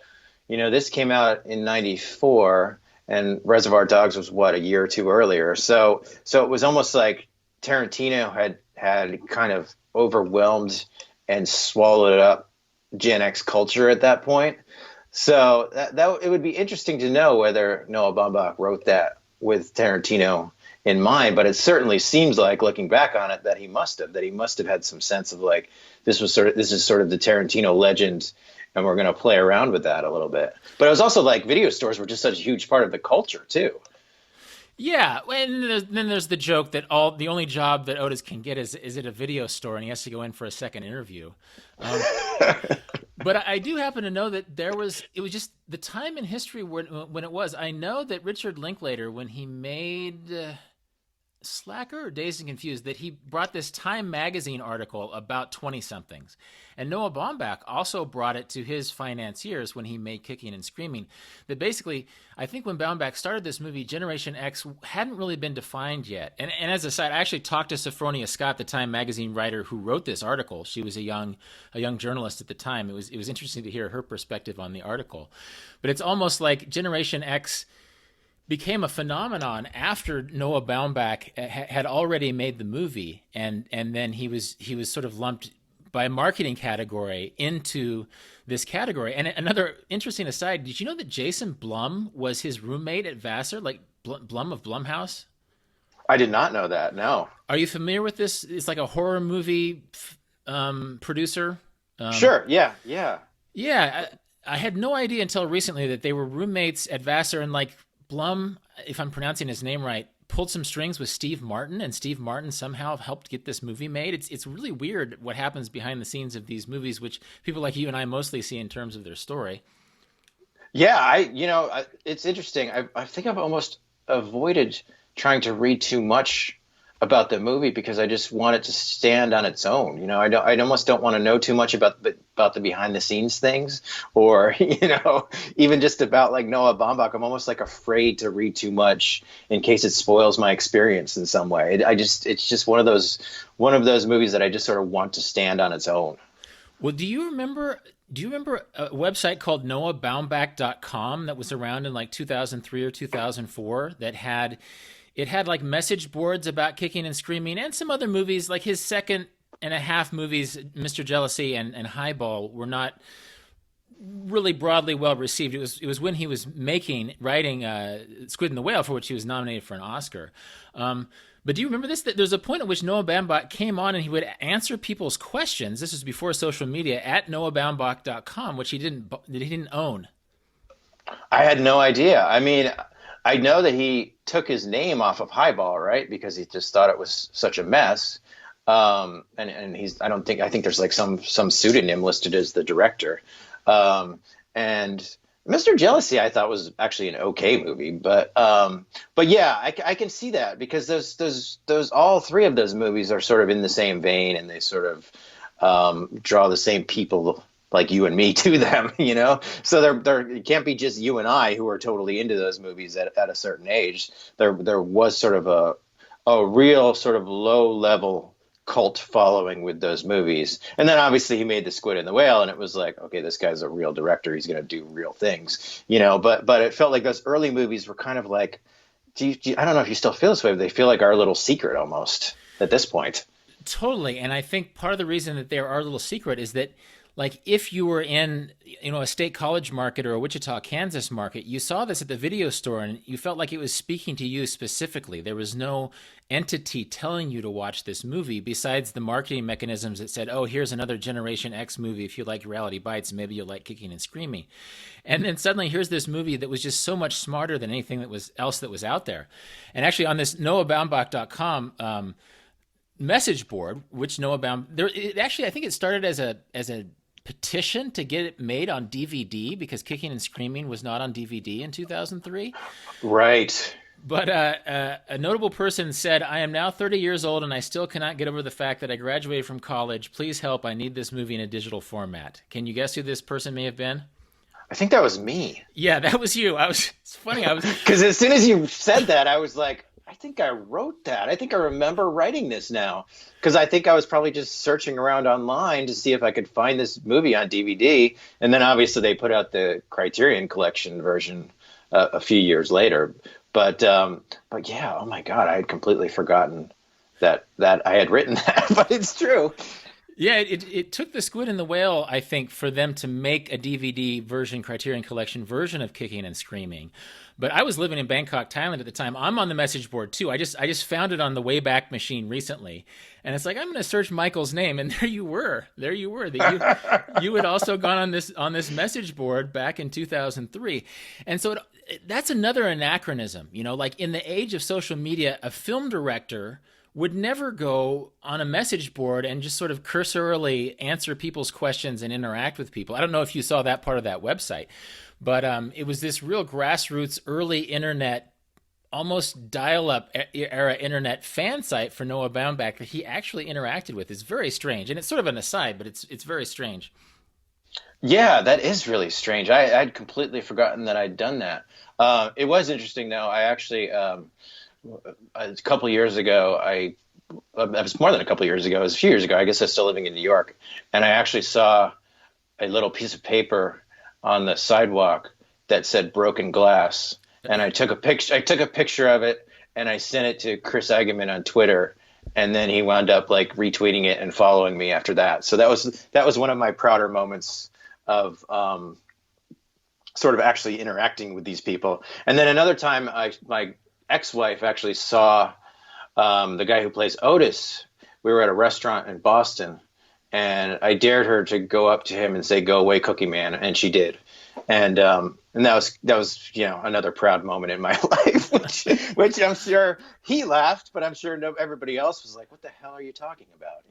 you know, this came out in 94 and Reservoir Dogs was, what, a year or two earlier. So it was almost like Tarantino had kind of overwhelmed and swallowed up Gen X culture at that point. So that it would be interesting to know whether Noah Baumbach wrote that with Tarantino in mind, but it certainly seems like, looking back on it, that he must have had some sense of like, this is sort of the Tarantino legend, and we're going to play around with that a little bit. But it was also like video stores were just such a huge part of the culture too. Yeah, and then there's the joke that the only job that Otis can get is at a video store, and he has to go in for a second interview. But I do happen to know that it was just the time in history when it was. I know that Richard Linklater, when he made Slacker or Dazed and Confused, that he brought this Time magazine article about 20-somethings. And Noah Baumbach also brought it to his financiers when he made Kicking and Screaming. That basically, I think when Baumbach started this movie, Generation X hadn't really been defined yet. And as a side, I actually talked to Sophronia Scott, the Time magazine writer who wrote this article. She was a young journalist at the time. It was interesting to hear her perspective on the article. But it's almost like Generation X became a phenomenon after Noah Baumbach had already made the movie, and then he was sort of lumped by a marketing category into this category. And another interesting aside, did you know that Jason Blum was his roommate at Vassar, like Blum of Blumhouse? I did not know that, no. Are you familiar with this? It's like a horror movie producer. Sure, yeah. Yeah, I had no idea until recently that they were roommates at Vassar, and like Blum, if I'm pronouncing his name right, pulled some strings with Steve Martin, and Steve Martin somehow helped get this movie made. It's really weird what happens behind the scenes of these movies, which people like you and I mostly see in terms of their story. Yeah, it's interesting. I think I've almost avoided trying to read too much about the movie because I just want it to stand on its own. You know, I almost don't want to know too much about the behind the scenes things, or even just about like Noah Baumbach. I'm almost like afraid to read too much in case it spoils my experience in some way. It's just one of those movies that I just sort of want to stand on its own. Well, do you remember a website called noahbaumbach.com that was around in like 2003 or 2004 that had like message boards about Kicking and Screaming and some other movies, like his second and a half movies, Mr. Jealousy and Highball, were not really broadly well received. It was when he was writing Squid and the Whale, for which he was nominated for an Oscar. But do you remember this? That there's a point at which Noah Baumbach came on and he would answer people's questions. This was before social media at noahbaumbach.com, which he didn't own. I had no idea. I mean, I know that he took his name off of Highball, right? Because he just thought it was such a mess. And I think there's like some pseudonym listed as the director. And Mr. Jealousy, I thought was actually an okay movie, but yeah, I can see that because those all three of those movies are sort of in the same vein, and they sort of draw the same people like you and me to them, you know? So it can't be just you and I who are totally into those movies at a certain age. There was sort of a real sort of low level cult following with those movies. And then obviously he made The Squid and the Whale, and it was like, okay, this guy's a real director. He's going to do real things, you know? But it felt like those early movies were kind of like, I don't know if you still feel this way, but they feel like our little secret almost at this point. Totally. And I think part of the reason that they're our little secret is that like if you were in, a state college market or a Wichita, Kansas market, you saw this at the video store and you felt like it was speaking to you specifically. There was no entity telling you to watch this movie besides the marketing mechanisms that said, oh, here's another Generation X movie. If you like Reality Bites, maybe you'll like Kicking and Screaming. And then suddenly here's this movie that was just so much smarter than anything else that was out there. And actually on this noahbaumbach.com message board, which Noah Baumbach, actually I think it started as a petition to get it made on DVD because Kicking and Screaming was not on DVD in 2003. Right. But a notable person said, I am now 30 years old and I still cannot get over the fact that I graduated from college. Please help. I need this movie in a digital format. Can you guess who this person may have been? I think that was me. Yeah, that was you. It's funny. Because as soon as you said that, I was like, I think I wrote that. I think I remember writing this now. Because I think I was probably just searching around online to see if I could find this movie on DVD. And then obviously they put out the Criterion Collection version a few years later. But yeah, oh my God, I had completely forgotten that I had written that, but it's true. Yeah, it took the Squid and the Whale, I think, for them to make a DVD version, Criterion Collection version of Kicking and Screaming. But I was living in Bangkok, Thailand at the time. I'm on the message board too. I just found it on the Wayback Machine recently, and it's like I'm going to search Michael's name, and there you were. That you had also gone on this message board back in 2003, and so that's another anachronism. Like in the age of social media, a film director would never go on a message board and just sort of cursorily answer people's questions and interact with people. I don't know if you saw that part of that website, but it was this real grassroots early internet, almost dial-up era internet fan site for Noah Baumbach that he actually interacted with. It's very strange. And it's sort of an aside, but it's very strange. Yeah, that is really strange. I'd completely forgotten that I'd done that. It was interesting, though. I actually... a couple of years ago, it was more than a couple of years ago, it was a few years ago, I guess I was still living in New York, and I actually saw a little piece of paper on the sidewalk that said broken glass, and I took a picture of it, and I sent it to Chris Eigenman on Twitter, and then he wound up like retweeting it and following me after that. So that was one of my prouder moments of sort of actually interacting with these people. And then another time, my ex-wife actually saw the guy who plays Otis. We were at a restaurant in Boston, and I dared her to go up to him and say, "Go away, Cookie Man," and she did. And that was another proud moment in my life, which I'm sure he laughed, but I'm sure everybody else was like, "What the hell are you talking about?"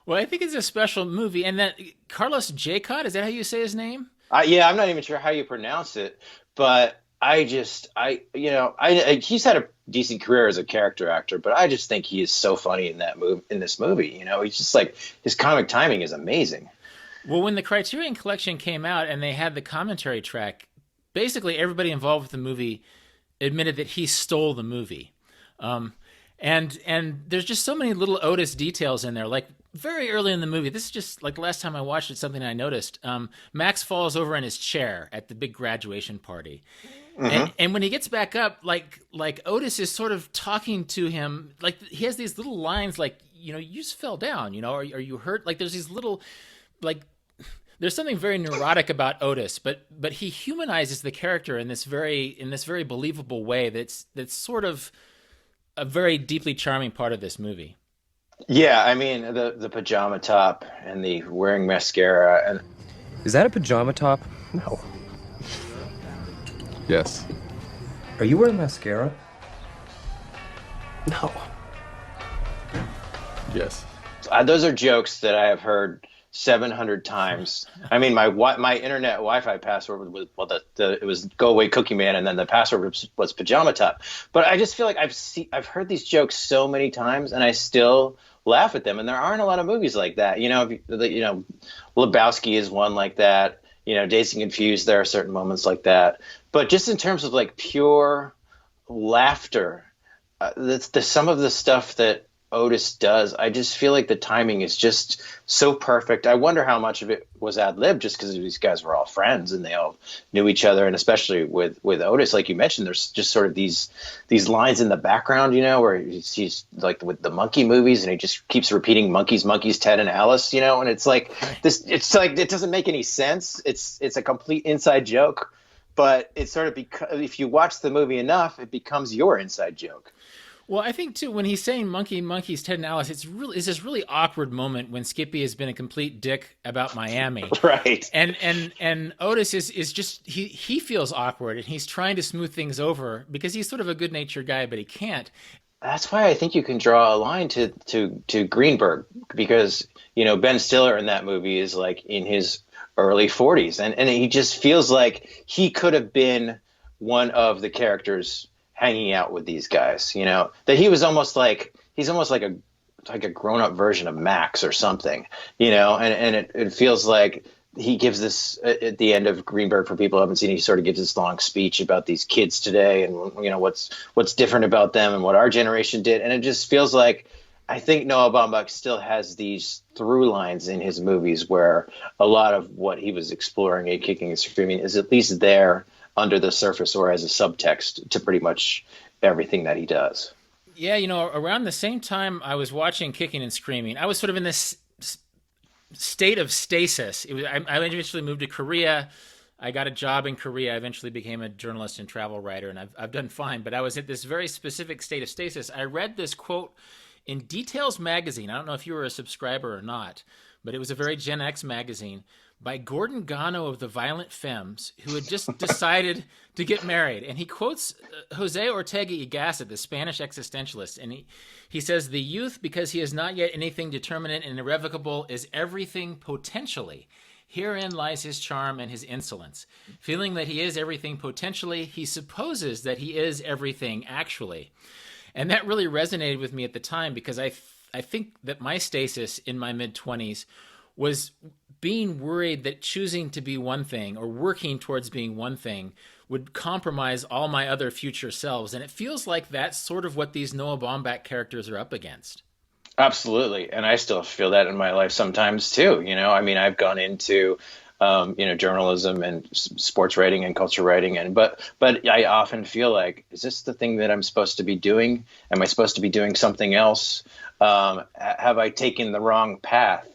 Well, I think it's a special movie, and that Carlos Jacot, is that how you say his name? Yeah, I'm not even sure how you pronounce it, but he's had a decent career as a character actor, but I just think he is so funny in this movie. He's just like, his comic timing is amazing. Well, when the Criterion Collection came out and they had the commentary track, basically everybody involved with the movie admitted that he stole the movie. And there's just so many little Otis details in there, like very early in the movie. This is just like the last time I watched it, something I noticed. Max falls over in his chair at the big graduation party. Mm-hmm. And when he gets back up, like Otis is sort of talking to him, like he has these little lines like, you just fell down, are you hurt? Like there's these little, like, there's something very neurotic about Otis, but he humanizes the character in this very believable way that's sort of a very deeply charming part of this movie. Yeah, I mean, the pajama top and the wearing mascara. And is that a pajama top? No. Yes. Are you wearing mascara? No. Yes. Those are jokes that I have heard 700 times. I mean, my internet Wi-Fi password was it was "Go away, Cookie Man," and then the password was pajama top. But I just feel like I've heard these jokes so many times, and I still laugh at them. And there aren't a lot of movies like that. Lebowski is one like that. Dazed and Confused, there are certain moments like that. But just in terms of like pure laughter, some of the stuff that Otis does, I just feel like the timing is just so perfect. I wonder how much of it was ad lib, just because these guys were all friends and they all knew each other, and especially with Otis, like you mentioned, there's just sort of these lines in the background, where he's like with the monkey movies, and he just keeps repeating monkeys, Ted and Alice, and it's like this. It's like it doesn't make any sense. It's a complete inside joke, but it's sort of if you watch the movie enough, it becomes your inside joke. Well, I think too, when he's saying monkeys, Ted and Alice, it's this really awkward moment when Skippy has been a complete dick about Miami, right? And Otis is just he feels awkward, and he's trying to smooth things over because he's sort of a good natured guy, but he can't. That's why I think you can draw a line to Greenberg, because Ben Stiller in that movie is like in his early 40s, and he just feels like he could have been one of the characters hanging out with these guys, that he's almost like a grown-up version of Max or something, and it feels like he gives this at the end of Greenberg. For people who haven't seen it, he sort of gives this long speech about these kids today and what's different about them and what our generation did, and it just feels like I think Noah Baumbach still has these through lines in his movies where a lot of what he was exploring in Kicking and Screaming is at least there under the surface or as a subtext to pretty much everything that he does. Yeah, around the same time I was watching Kicking and Screaming, I was sort of in this state of stasis. I eventually moved to Korea. I got a job in Korea. I eventually became a journalist and travel writer, and I've done fine. But I was at this very specific state of stasis. I read this quote in Details magazine. I don't know if you were a subscriber or not, but it was a very Gen X magazine, by Gordon Gano of the Violent Femmes, who had just decided to get married. And he quotes Jose Ortega y Gasset, the Spanish existentialist, and he says, "The youth, because he is not yet anything determinate and irrevocable, is everything potentially. Herein lies his charm and his insolence. Feeling that he is everything potentially, he supposes that he is everything actually." And that really resonated with me at the time, because I think that my stasis in my mid-20s was being worried that choosing to be one thing or working towards being one thing would compromise all my other future selves. And it feels like that's sort of what these Noah Baumbach characters are up against. Absolutely. And I still feel that in my life sometimes too. I mean, I've gone into journalism and sports writing and culture writing, but I often feel like, is this the thing that I'm supposed to be doing? Am I supposed to be doing something else? Have I taken the wrong path?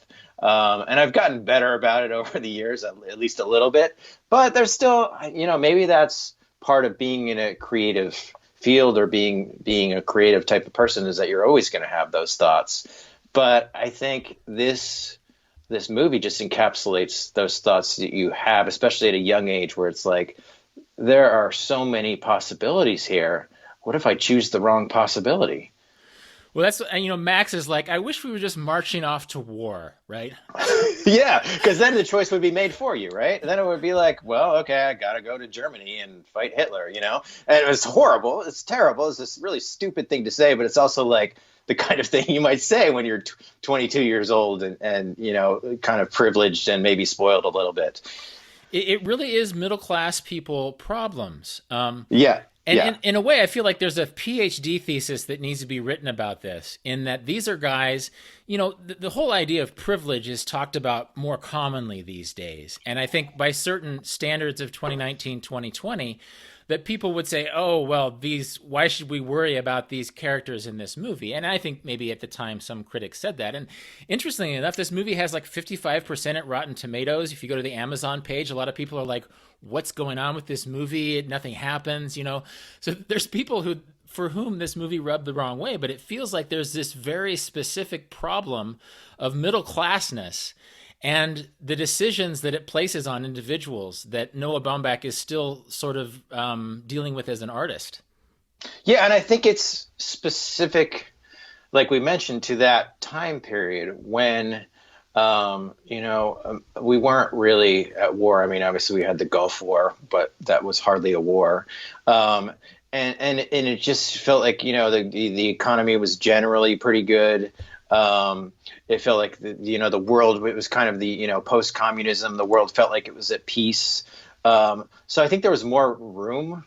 And I've gotten better about it over the years, at least a little bit. But there's still, maybe that's part of being in a creative field or being a creative type of person, is that you're always going to have those thoughts. But I think this movie just encapsulates those thoughts that you have, especially at a young age, where it's like, there are so many possibilities here. What if I choose the wrong possibility? Well, that's, Max is like, I wish we were just marching off to war, right? Yeah, because then the choice would be made for you, right? And then it would be like, well, okay, I got to go to Germany and fight Hitler, And it was horrible. It's terrible. It's this really stupid thing to say, but it's also like the kind of thing you might say when you're 22 years old and kind of privileged and maybe spoiled a little bit. It really is middle-class people problems. Yeah. And in a way, I feel like there's a PhD thesis that needs to be written about this, in that these are guys, the whole idea of privilege is talked about more commonly these days. And I think by certain standards of 2019, 2020, that people would say, oh, well, why should we worry about these characters in this movie? And I think maybe at the time some critics said that. And interestingly enough, this movie has like 55% at Rotten Tomatoes. If you go to the Amazon page, a lot of people are like, what's going on with this movie? Nothing happens, So there's people for whom this movie rubbed the wrong way, but it feels like there's this very specific problem of middle classness and the decisions that it places on individuals that Noah Baumbach is still sort of dealing with as an artist. Yeah, and I think it's specific, like we mentioned, to that time period when, we weren't really at war. I mean, obviously we had the Gulf War, but that was hardly a war. And it just felt like, the economy was generally pretty good. It felt like the world, it was kind of the post-communism. The world felt like it was at peace. So I think there was more room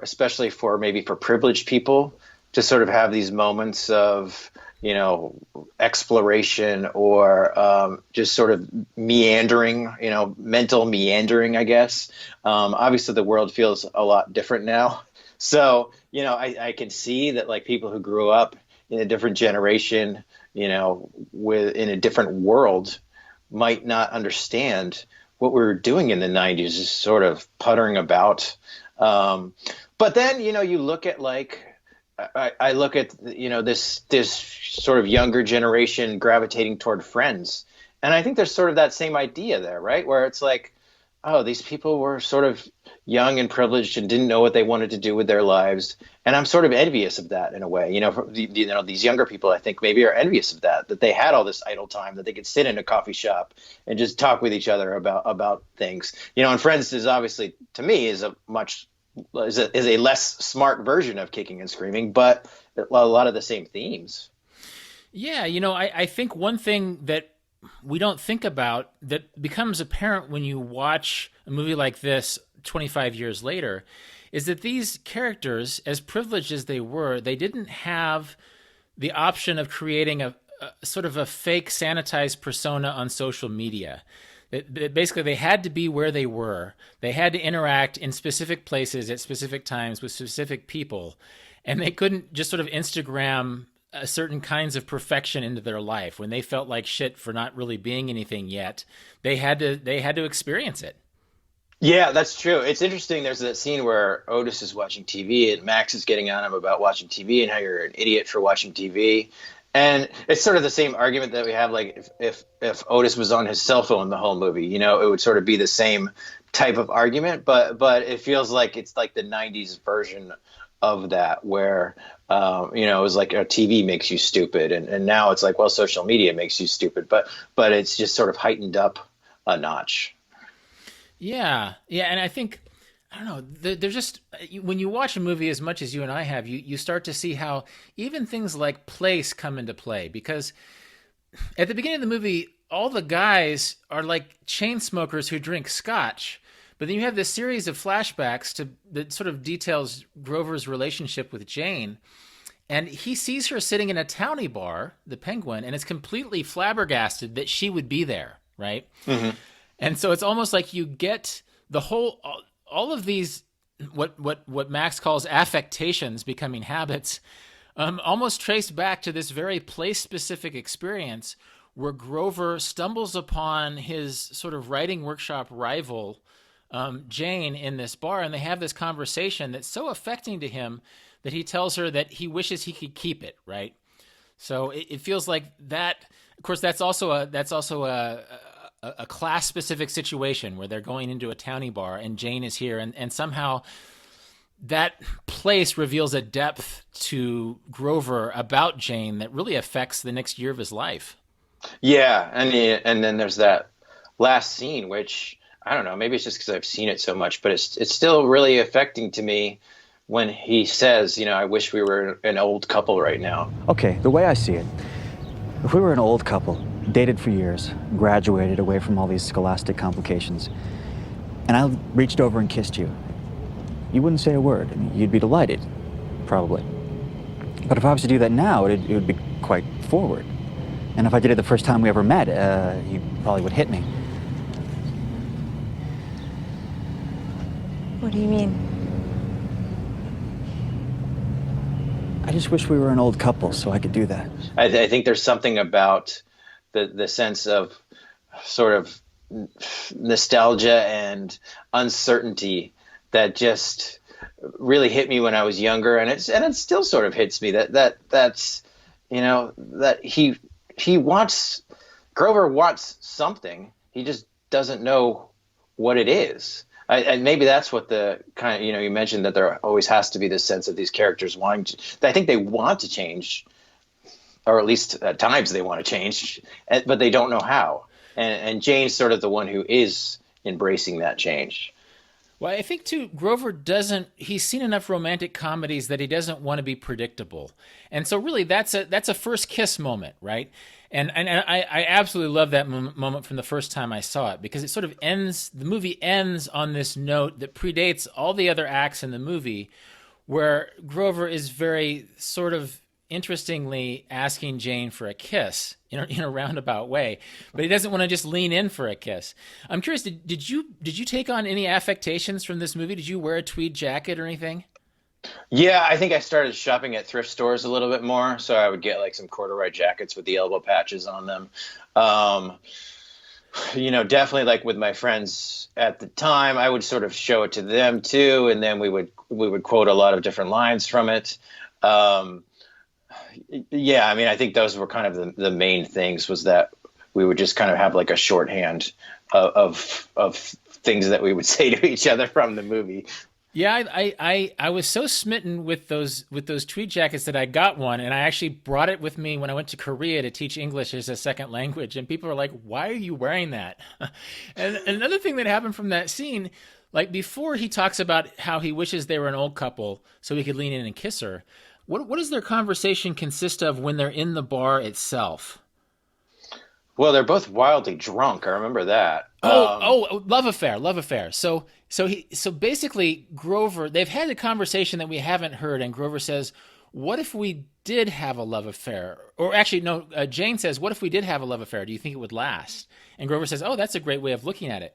especially for privileged people to sort of have these moments of, you know, exploration or just sort of meandering, you know, mental meandering, I guess. Obviously, the world feels a lot different now. So, you know, I can see that like people who grew up in a different generation, you know, in a different world might not understand what we were doing in the 90s, just sort of puttering about. But then, you know, you look at like, I look at, you know, this sort of younger generation gravitating toward Friends. And I think there's sort of that same idea there, right? Where it's like, oh, these people were sort of young and privileged and didn't know what they wanted to do with their lives. And I'm sort of envious of that in a way. You know, you know, these younger people, I think maybe are envious of that they had all this idle time, that they could sit in a coffee shop and just talk with each other about things. You know, and Friends is obviously, to me, is a less smart version of Kicking and Screaming, but a lot of the same themes. Yeah, you know, I think one thing that we don't think about that becomes apparent when you watch a movie like this 25 years later is that these characters, as privileged as they were, they didn't have the option of creating a sort of a fake sanitized persona on social media. Basically, they had to be where they were. They had to interact in specific places at specific times with specific people, and they couldn't just sort of Instagram certain kinds of perfection into their life. When they felt like shit for not really being anything yet, they had to experience it. Yeah, that's true. It's interesting. There's that scene where Otis is watching TV and Max is getting on him about watching TV and how you're an idiot for watching TV. And it's sort of the same argument that we have, like if Otis was on his cell phone the whole movie, you know, it would sort of be the same type of argument. But it feels like it's like the 90s version of that, where you know, it was like a TV makes you stupid, and now it's like, well, social media makes you stupid, but it's just sort of heightened up a notch. Yeah, and I think, I don't know, there's just, when you watch a movie as much as you and I have, you start to see how even things like place come into play, because at the beginning of the movie, all the guys are like chain smokers who drink scotch. But then you have this series of flashbacks that sort of details Grover's relationship with Jane. And he sees her sitting in a towny bar, the Penguin, and is completely flabbergasted that she would be there, right? Mm-hmm. And so it's almost like you get the whole, all of these, what Max calls affectations becoming habits, almost traced back to this very place-specific experience where Grover stumbles upon his sort of writing workshop rival, Jane, in this bar, and they have this conversation that's so affecting to him that he tells her that he wishes he could keep it, right? So it feels like that. Of course, that's also a class-specific situation where they're going into a towny bar and Jane is here, and somehow that place reveals a depth to Grover about Jane that really affects the next year of his life. Yeah, and then there's that last scene, which, I don't know, maybe it's just because I've seen it so much, but it's still really affecting to me when he says, you know, I wish we were an old couple right now. Okay, the way I see it, if we were an old couple, dated for years, graduated away from all these scholastic complications, and I reached over and kissed you, you wouldn't say a word. I mean, you'd be delighted, probably. But if I was to do that now, it would be quite forward. And if I did it the first time we ever met, you probably would hit me. What do you mean? I just wish we were an old couple so I could do that. I think there's something about the sense of sort of nostalgia and uncertainty that just really hit me when I was younger, and it still sort of hits me that's, you know, that Grover wants something, he just doesn't know what it is. And maybe that's what the kind of, you know, you mentioned that there always has to be this sense of these characters wanting to, I think they want to change, or at least at times they want to change, but they don't know how. And Jane's sort of the one who is embracing that change. Well, I think too, Grover he's seen enough romantic comedies that he doesn't want to be predictable. And so really that's a first kiss moment, right? And I absolutely love that moment from the first time I saw it, because it sort of ends, the movie ends on this note that predates all the other acts in the movie, where Grover is very sort of interestingly asking Jane for a kiss in a roundabout way, but he doesn't want to just lean in for a kiss. I'm curious, did you take on any affectations from this movie? Did you wear a tweed jacket or anything? Yeah, I think I started shopping at thrift stores a little bit more, so I would get like some corduroy jackets with the elbow patches on them. Um, Definitely like with my friends at the time, I would sort of show it to them too, and then we would quote a lot of different lines from it. Um, yeah, I mean, I think those were kind of the main things, was that we would just kind of have like a shorthand of things that we would say to each other from the movie. Yeah, I was so smitten with those tweed jackets that I got one, and I actually brought it with me when I went to Korea to teach English as a second language. And people are like, "Why are you wearing that?" And another thing that happened from that scene, like before he talks about how he wishes they were an old couple so he could lean in and kiss her. What does their conversation consist of when they're in the bar itself? Well, they're both wildly drunk. I remember that. Love affair. So basically Grover, they've had a conversation that we haven't heard, and Grover says, "What if we did have a love affair?" Or actually, no, Jane says, "What if we did have a love affair? Do you think it would last?" And Grover says, "Oh, that's a great way of looking at it."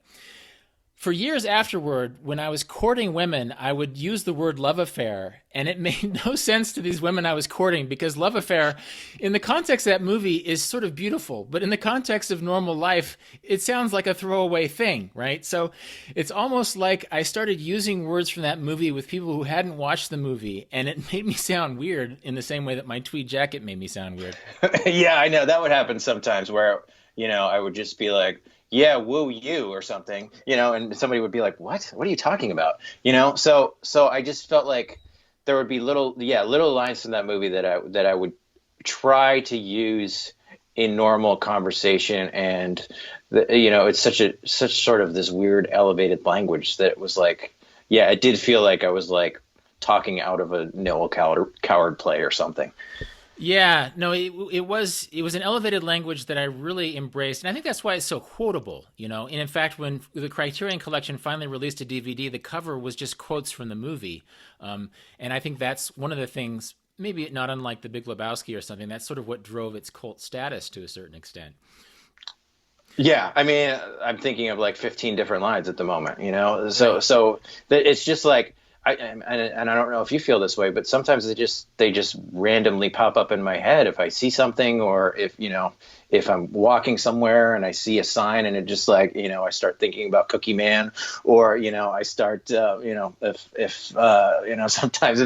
For years afterward, when I was courting women, I would use the word love affair, and it made no sense to these women I was courting, because love affair, in the context of that movie, is sort of beautiful, but in the context of normal life, it sounds like a throwaway thing, right? So it's almost like I started using words from that movie with people who hadn't watched the movie, and it made me sound weird in the same way that my tweed jacket made me sound weird. Yeah, I know that would happen sometimes, where I would just be like, "Yeah, woo you," or something, and somebody would be like, What are you talking about? So I just felt like there would be little lines from that movie that I would try to use in normal conversation. And it's such sort of this weird elevated language that it was like, yeah, it did feel like I was like talking out of a Noah Coward play or something. Yeah, no, it was an elevated language that I really embraced, and I think that's why it's so quotable, And in fact, when the Criterion Collection finally released a DVD, the cover was just quotes from the movie, and I think that's one of the things, maybe not unlike The Big Lebowski or something, that's sort of what drove its cult status to a certain extent. Yeah, I mean, I'm thinking of like 15 different lines at the moment, So it's just like. And I don't know if you feel this way, but sometimes they just randomly pop up in my head if I see something, or if I'm walking somewhere and I see a sign and it just like, I start thinking about Cookie Man, or I start sometimes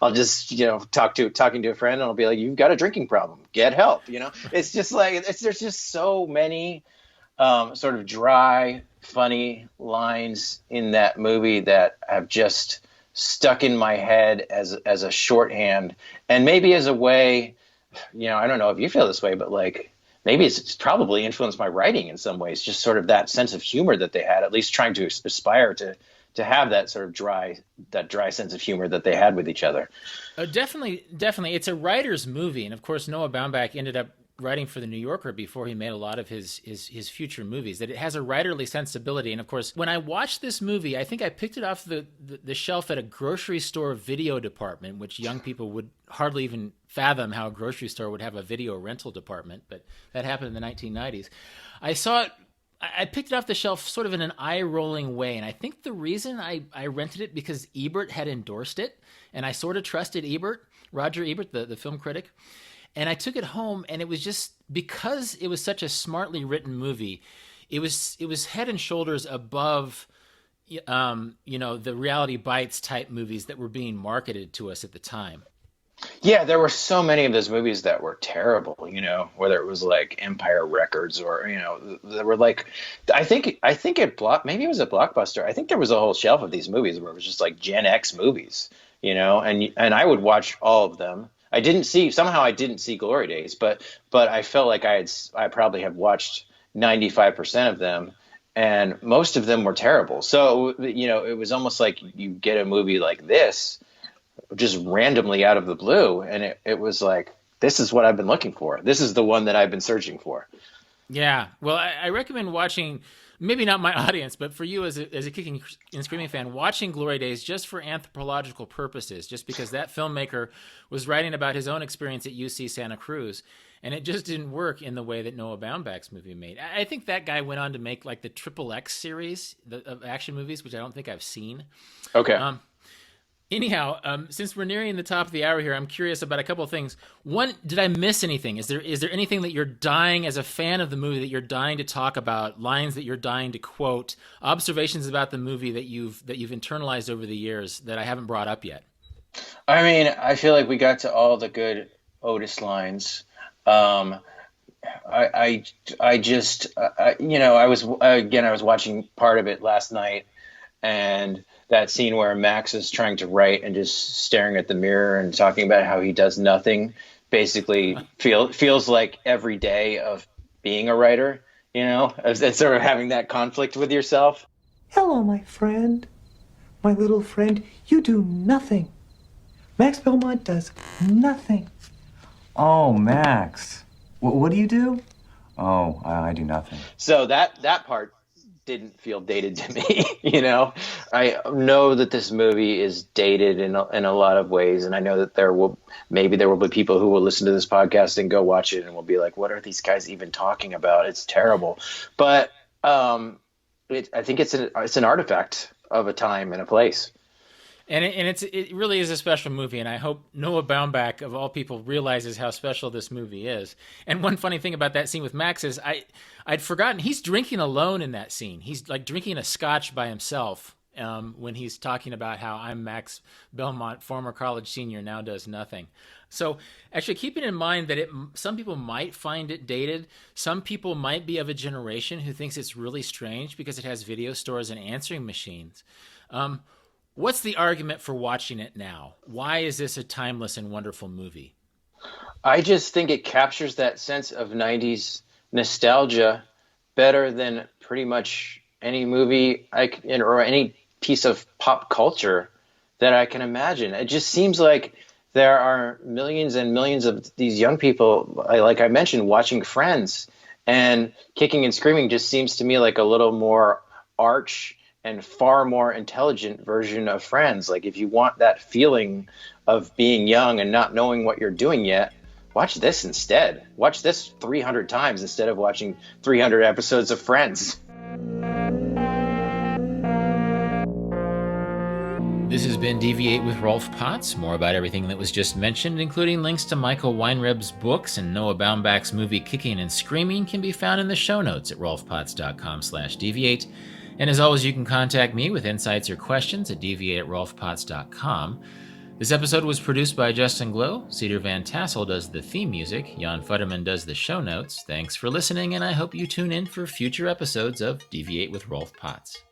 I'll just talking to a friend and I'll be like, "You've got a drinking problem, get help." It's just like there's just so many sort of dry, funny lines in that movie that have just stuck in my head as a shorthand, and maybe as a way, I don't know if you feel this way, but like maybe it's probably influenced my writing in some ways, just sort of that sense of humor that they had, at least trying to aspire to have that sort of dry sense of humor that they had with each other. Definitely. It's a writer's movie, and of course Noah Baumbach ended up writing for the New Yorker before he made a lot of his future movies, that it has a writerly sensibility. And of course, when I watched this movie, I think I picked it off the shelf at a grocery store video department, which young people would hardly even fathom how a grocery store would have a video rental department, but that happened in the 1990s. I picked it off the shelf sort of in an eye-rolling way, and I think the reason I rented it because Ebert had endorsed it, and I sort of trusted Ebert, Roger Ebert, the film critic. And I took it home, and it was just because it was such a smartly written movie. It was head and shoulders above, the Reality Bites type movies that were being marketed to us at the time. Yeah, there were so many of those movies that were terrible. Whether it was like Empire Records or there were like, I think maybe it was a Blockbuster. I think there was a whole shelf of these movies where it was just like Gen X movies. And I would watch all of them. I didn't see Glory Daze, but I felt like I probably have watched 95% of them, and most of them were terrible. So it was almost like you get a movie like this just randomly out of the blue, and it was like, this is what I've been looking for. This is the one that I've been searching for. Yeah, well, I recommend watching maybe not my audience, but for you as a Kicking and Screaming fan, watching Glory Daze just for anthropological purposes, just because that filmmaker was writing about his own experience at UC Santa Cruz, and it just didn't work in the way that Noah Baumbach's movie made. I think that guy went on to make like the XXX series of action movies, which I don't think I've seen. Okay. Anyhow, since we're nearing the top of the hour here, I'm curious about a couple of things. One, did I miss anything? Is there anything that you're dying, as a fan of the movie, that you're dying to talk about, lines that you're dying to quote, observations about the movie that you've internalized over the years that I haven't brought up yet? I mean, I feel like we got to all the good Otis lines. I was watching part of it last night, and that scene where Max is trying to write and just staring at the mirror and talking about how he does nothing basically feels like every day of being a writer, it's sort of having that conflict with yourself. Hello, my friend. My little friend, you do nothing. Max Belmont does nothing. Oh, Max. What do you do? Oh, I do nothing. So that part didn't feel dated to me. I know that this movie is dated in a lot of ways, and I know that there will be people who will listen to this podcast and go watch it and will be like, what are these guys even talking about? It's terrible. But I think it's an artifact of a time and a place. And it really is a special movie, and I hope Noah Baumbach, of all people, realizes how special this movie is. And one funny thing about that scene with Max is I'd forgotten he's drinking alone in that scene. He's like drinking a scotch by himself when he's talking about how I'm Max Belmont, former college senior, now does nothing. So actually keeping in mind that some people might find it dated. Some people might be of a generation who thinks it's really strange because it has video stores and answering machines. What's the argument for watching it now? Why is this a timeless and wonderful movie? I just think it captures that sense of 90s nostalgia better than pretty much any movie or any piece of pop culture that I can imagine. It just seems like there are millions and millions of these young people, like I mentioned, watching Friends, and Kicking and Screaming just seems to me like a little more arch and far more intelligent version of Friends. Like, if you want that feeling of being young and not knowing what you're doing yet, watch this instead. Watch this 300 times instead of watching 300 episodes of Friends. This has been Deviate with Rolf Potts. More about everything that was just mentioned, including links to Michael Weinreb's books and Noah Baumbach's movie Kicking and Screaming, can be found in the show notes at rolfpotts.com/deviate. And as always, you can contact me with insights or questions at deviate@rolfpotts.com. This episode was produced by Justin Glow. Cedar Van Tassel does the theme music. Jan Futterman does the show notes. Thanks for listening, and I hope you tune in for future episodes of Deviate with Rolf Potts.